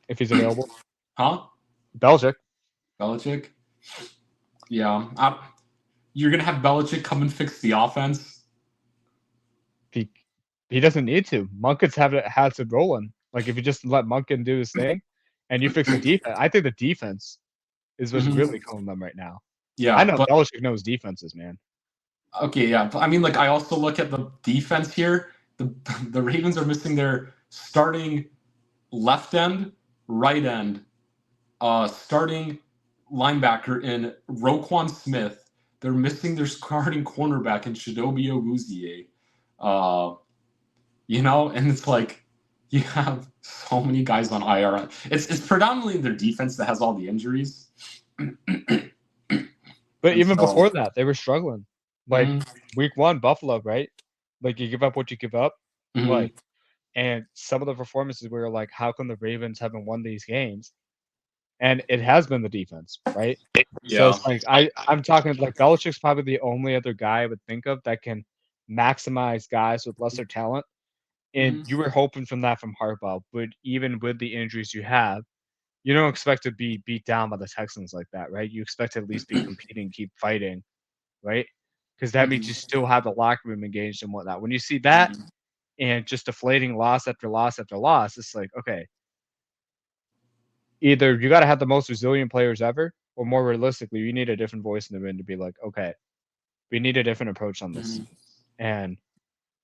if he's available, huh? Belichick. Yeah. You're gonna have Belichick come and fix the offense. He doesn't need to. Monken's has it rolling. If you just let Monken do his thing, and you fix the defense, I think the defense is what's really killing them right now. Yeah, I know Belichick knows defenses, man. Okay, yeah, but I also look at the defense here. The Ravens are missing their starting left end, right end, starting linebacker in Roquan Smith. They're missing their starting cornerback in Chidobe Oguzie. And it's like you have so many guys on IR. It's predominantly their defense that has all the injuries. But even before that, they were struggling. Like week 1, Buffalo, right? Like you give up what you give up. Like, and some of the performances were like, how come the Ravens haven't won these games? And it has been the defense, right? So it's like I'm talking like Belichick's probably the only other guy I would think of that can maximize guys with lesser talent. And you were hoping from that from Harbaugh, but even with the injuries you have, you don't expect to be beat down by the Texans like that, right? You expect to at least be competing, keep fighting, right? Because that means you still have the locker room engaged and whatnot. When you see that and just deflating loss after loss after loss, it's like, okay, either you got to have the most resilient players ever, or more realistically, you need a different voice in the room to be like, okay, we need a different approach on this. And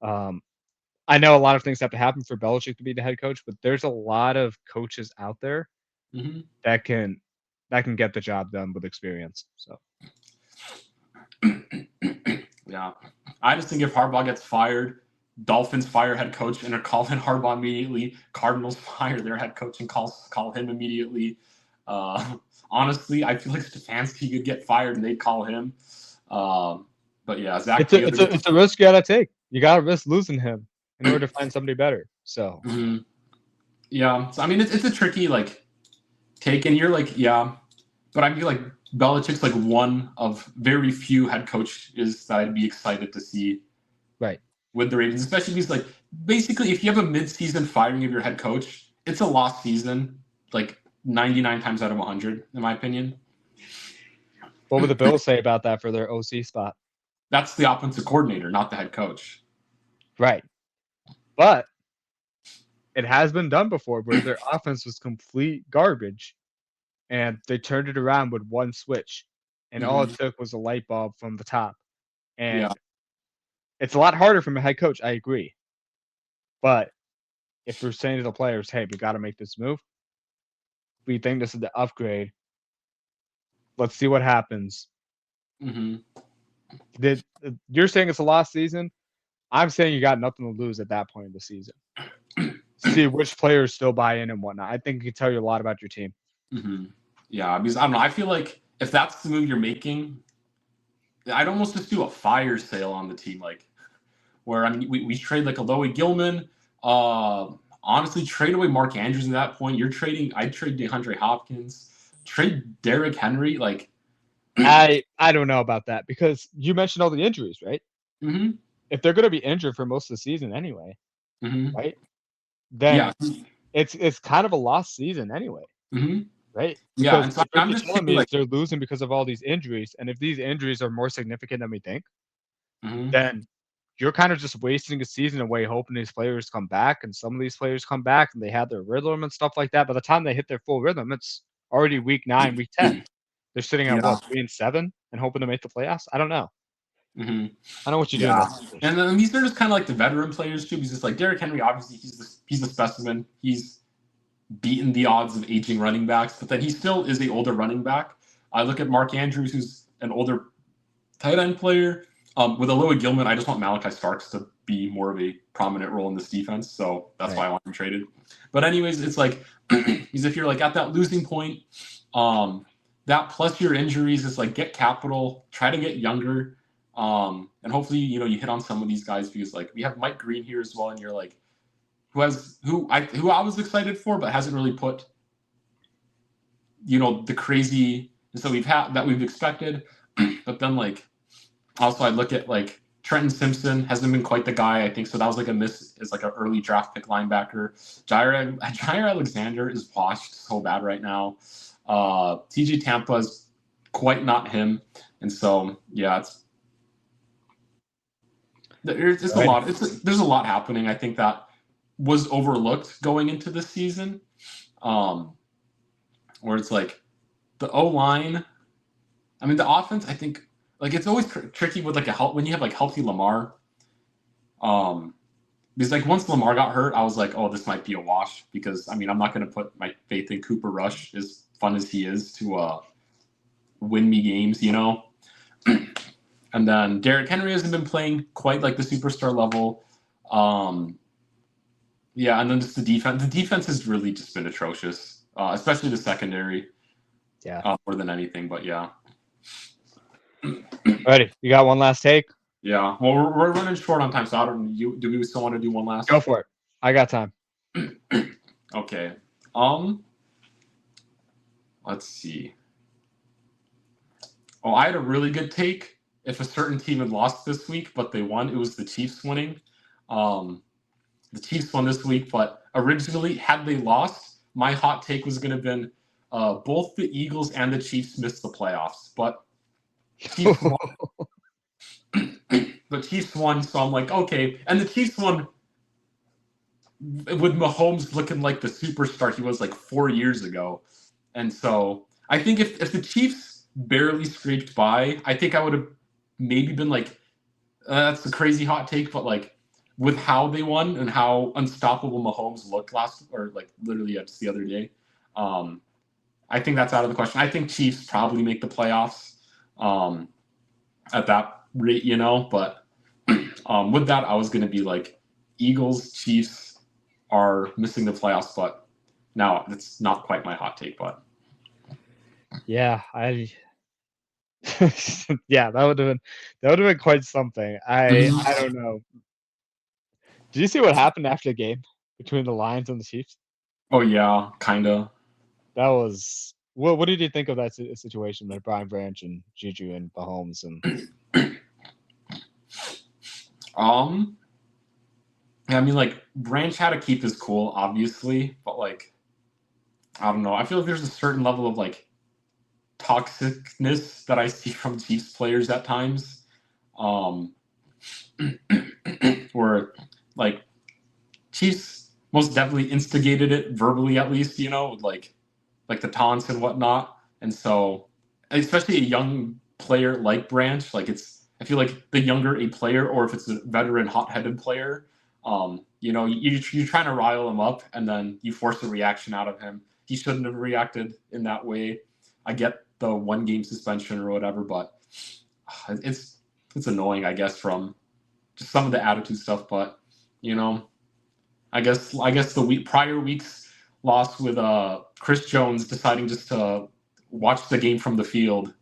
I know a lot of things have to happen for Belichick to be the head coach, but there's a lot of coaches out there that can get the job done with experience. So yeah, I just think if Harbaugh gets fired, Dolphins fire head coach and call in Harbaugh immediately. Cardinals fire their head coach and call him immediately. Honestly, I feel like Stefanski could get fired and they'd call him. But yeah, Zach. It's a risk you gotta take. You gotta risk losing him in order to find somebody better. So yeah, so, I mean it's a tricky like take, and you're like but I feel like Belichick's like one of very few head coaches that I'd be excited to see. Right. With the Ravens, especially because like basically if you have a mid-season firing of your head coach, it's a lost season, like 99 times out of 100, in my opinion. What would the Bills say about that for their OC spot? That's the offensive coordinator, not the head coach. Right. But it has been done before where their offense was complete garbage and they turned it around with one switch. And all it took was a light bulb from the top. And it's a lot harder from a head coach, I agree. But if we're saying to the players, hey, we got to make this move, we think this is the upgrade. Let's see what happens. You're saying it's a lost season. I'm saying you got nothing to lose at that point in the season. See which players still buy in and whatnot. I think it can tell you a lot about your team. Yeah, because I don't know. I feel like if that's the move you're making, I'd almost just do a fire sale on the team, like where I mean we trade like Aloy Gilman. Honestly, trade away Mark Andrews at that point. I'd trade DeAndre Hopkins, trade Derrick Henry. Like I don't know about that because you mentioned all the injuries, right? If they're going to be injured for most of the season anyway, right? Then it's kind of a lost season anyway, right? Yeah, because and so what I'm you're just telling thinking me like is they're losing because of all these injuries, and if these injuries are more significant than we think, then you're kind of just wasting a season away hoping these players come back, and some of these players come back and they have their rhythm and stuff like that. By the time they hit their full rhythm, it's already week 9, week 10. They're sitting at what, 3-7 and hoping to make the playoffs? I don't know. I don't know what you're doing. And then these are just kind of like the veteran players too. He's just like Derrick Henry. Obviously, he's a specimen. He's beaten the odds of aging running backs, but then he still is the older running back. I look at Mark Andrews, who's an older tight end player. With Aloy Gilman, I just want Malachi Starks to be more of a prominent role in this defense, so that's why I want him traded. But anyways, it's like because if you're like at that losing point, that plus your injuries, it's like get capital, try to get younger, and hopefully you hit on some of these guys because like we have Mike Green here as well, and you're like who I was excited for, but hasn't really put the crazy so we've expected, but then like. Also, I look at like Trenton Simpson hasn't been quite the guy, I think. So that was like a miss as like an early draft pick linebacker. Jair Alexander is washed so bad right now. TJ Tampa is quite not him. And so, yeah, it's a lot. There's a lot happening. I think that was overlooked going into the season. Where it's like the O-line. I mean, the offense, I think, like it's always tricky with like when you have like healthy Lamar. Because like once Lamar got hurt, I was like, oh, this might be a wash. Because I mean, I'm not going to put my faith in Cooper Rush, as fun as he is, to win me games, you know. And then Derrick Henry hasn't been playing quite like the superstar level. Yeah, and then just the defense. The defense has really just been atrocious, especially the secondary. Yeah. More than anything, but yeah. Ready? You got one last take? Yeah. Well, we're running short on time, so I don't. Do we still want to do one last? Go for it. I got time. Okay. Let's see. Oh, I had a really good take. If a certain team had lost this week, but they won, it was the Chiefs winning. The Chiefs won this week, but originally, had they lost, my hot take was going to have been both the Eagles and the Chiefs missed the playoffs. But Chiefs won. The Chiefs won, so I'm like, okay. And the Chiefs won with Mahomes looking like the superstar he was like 4 years ago. And so I think if the Chiefs barely scraped by, I think I would have maybe been like, that's a crazy hot take, but like with how they won and how unstoppable Mahomes looked literally just the other day, I think that's out of the question. I think Chiefs probably make the playoffs at that rate, you know, but with that, I was going to be like Eagles, Chiefs are missing the playoffs, but now it's not quite my hot take, but yeah, yeah, that would have been quite something. I don't know. Did you see what happened after the game between the Lions and the Chiefs? Oh yeah, kinda. That was what did you think of that situation with Brian Branch and Juju and Mahomes and I mean, like, Branch had to keep his cool, obviously, but, like, I don't know. I feel like there's a certain level of, like, toxicness that I see from Chiefs players at times. Where, like, Chiefs most definitely instigated it, verbally at least, you know, with, like the taunts and whatnot. And so, especially a young player like Branch, like, I feel like the younger a player, or if it's a veteran, hot-headed player, you know, you're trying to rile him up, and then you force a reaction out of him. He shouldn't have reacted in that way. I get the 1-game suspension or whatever, but it's annoying, I guess, from just some of the attitude stuff. But you know, I guess the prior week's loss with Chris Jones deciding just to watch the game from the field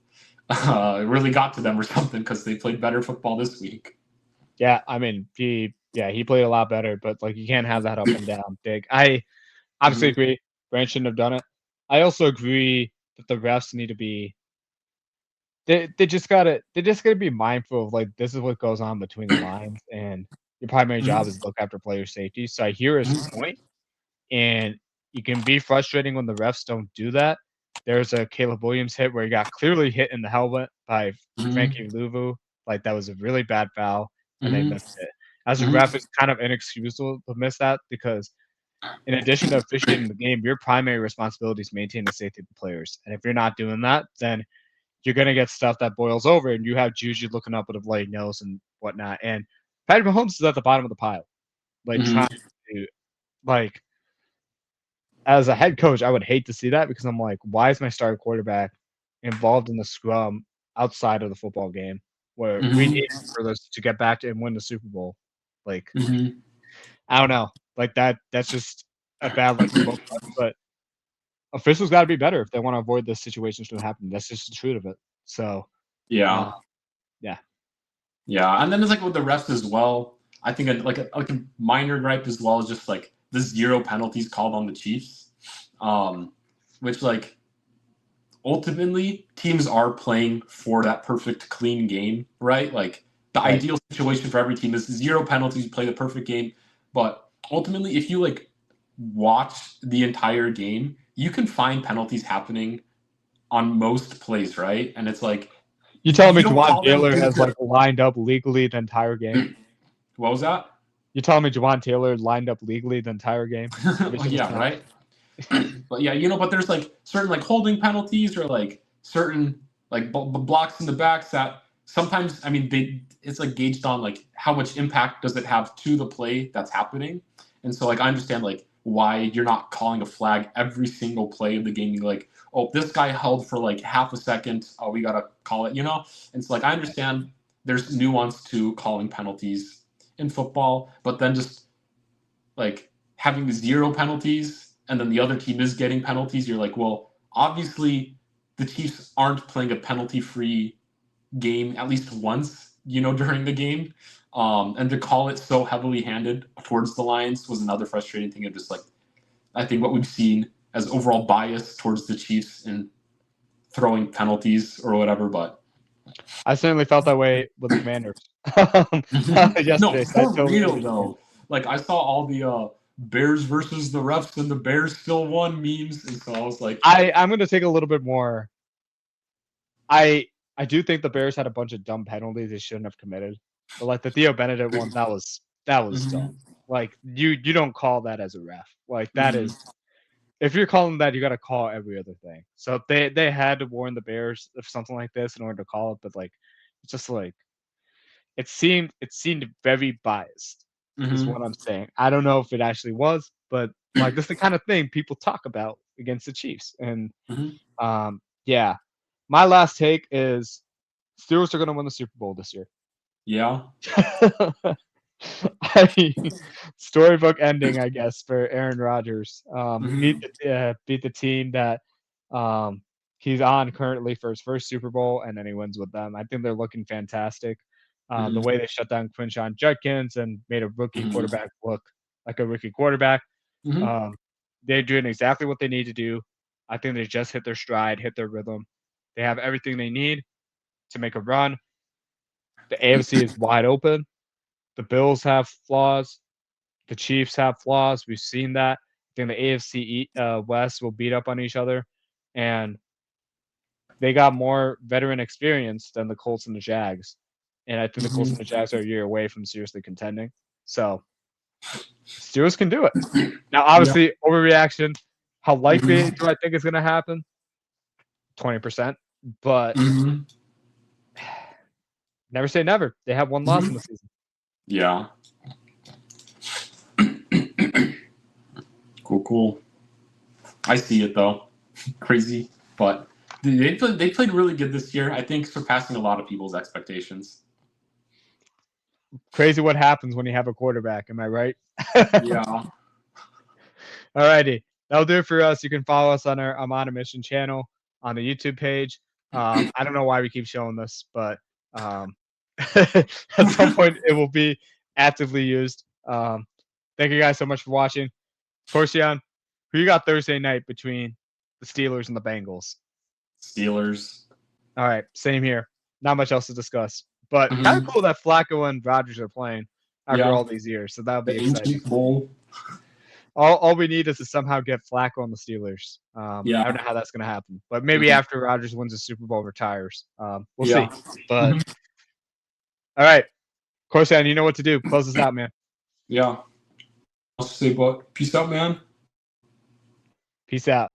really got to them or something, because they played better football this week. yeah, I mean he played a lot better, but like you can't have that up and down big. I obviously agree Branch shouldn't have done it. I also agree that the refs need to be they just gotta be mindful of, like, this is what goes on between the lines, and your primary job is to look after player safety. So I hear his point, and you can be frustrating when the refs don't do that. There's a Caleb Williams hit where he got clearly hit in the helmet by Frankie Louvu. Like, that was a really bad foul, and they missed it. As a ref, it's kind of inexcusable to miss that, because in addition to officiating the game, your primary responsibility is maintain the safety of the players. And if you're not doing that, then you're gonna get stuff that boils over, and you have Juju looking up with a bloody nose and whatnot. And Patrick Mahomes is at the bottom of the pile, like trying to, like, as a head coach, I would hate to see that, because I'm like, why is my starting quarterback involved in the scrum outside of the football game where we need him for this to get back to and win the Super Bowl? Like, I don't know, like that's just a bad look for both of us, but officials got to be better if they want to avoid this situations from happening. That's just the truth of it. So Yeah. yeah. Yeah, and then it's like with the refs as well. I think a minor gripe as well is just like the 0 penalties called on the Chiefs, which, like, ultimately teams are playing for that perfect clean game, right? Like, the ideal situation for every team is 0 penalties, play the perfect game. But ultimately, if you like watch the entire game, you can find penalties happening on most plays, right? And it's like, You telling me don't Jawan call them Taylor has because like lined up legally the entire game? what was that? You telling me Jawan Taylor lined up legally the entire game? Oh, yeah, right. But yeah, you know, but there's like certain like holding penalties, or like certain like blocks in the backs that sometimes, I mean, it's like gauged on like how much impact does it have to the play that's happening. And so, like, I understand, like, why you're not calling a flag every single play of the game. You're like, oh, this guy held for like half a second. Oh, we got to call it, And it's like, I understand there's nuance to calling penalties in football, but then just like having 0 penalties and then the other team is getting penalties, you're like, well, obviously the Chiefs aren't playing a penalty-free game at least once, during the game. And to call it so heavily handed towards the Lions was another frustrating thing of just like, I think what we've seen as overall bias towards the Chiefs in throwing penalties or whatever, but I certainly felt that way with the Commanders yesterday. No, for real though. Like I saw all the Bears versus the refs and the Bears still won memes, and so I was like, I'm going to take a little bit more. I do think the Bears had a bunch of dumb penalties they shouldn't have committed, but like the Theo Benedict one, that was dumb. Like you don't call that as a ref. Like that is, if you're calling that, you got to call every other thing. So they had to warn the Bears of something like this in order to call it, but like it's just like it seemed very biased. Is what I'm saying. I don't know if it actually was, but like this is the kind of thing people talk about against the Chiefs. And yeah. My last take is Steelers are going to win the Super Bowl this year. Yeah. Storybook ending, I guess, for Aaron Rodgers. Beat the team that he's on currently for his first Super Bowl, and then he wins with them. I think they're looking fantastic. The way they shut down Quinshon Judkins and made a rookie quarterback look like a rookie quarterback. They're doing exactly what they need to do. I think they just hit their stride, hit their rhythm. They have everything they need to make a run. The AFC is wide open. The Bills have flaws. The Chiefs have flaws. We've seen that. I think the AFC West will beat up on each other. And they got more veteran experience than the Colts and the Jags. And I think the Colts and the Jags are a year away from seriously contending. So Steelers can do it. Now, obviously, overreaction. How likely do I think it's going to happen? 20%. But never say never. They have one loss in the season. Yeah. Cool. I see it though. Crazy, but they played really good this year. I think surpassing a lot of people's expectations. Crazy what happens when you have a quarterback. Am I right? Yeah. Alrighty. That'll do it for us. You can follow us on our Amon a Mission channel on the YouTube page. I don't know why we keep showing this, but at some point it will be actively used. Thank you guys so much for watching. Corstian, who you got Thursday night between the Steelers and the Bengals? Steelers. All right, same here. Not much else to discuss, but kind of cool that Flacco and Rodgers are playing after all these years. So that'll be exciting. All we need is to somehow get Flacco on the Steelers. I don't know how that's going to happen, but maybe after Rodgers wins the Super Bowl, retires. We'll see. But all right, Corstian, you know what to do. Close us out, man. Yeah. I'll say, but peace out, man. Peace out.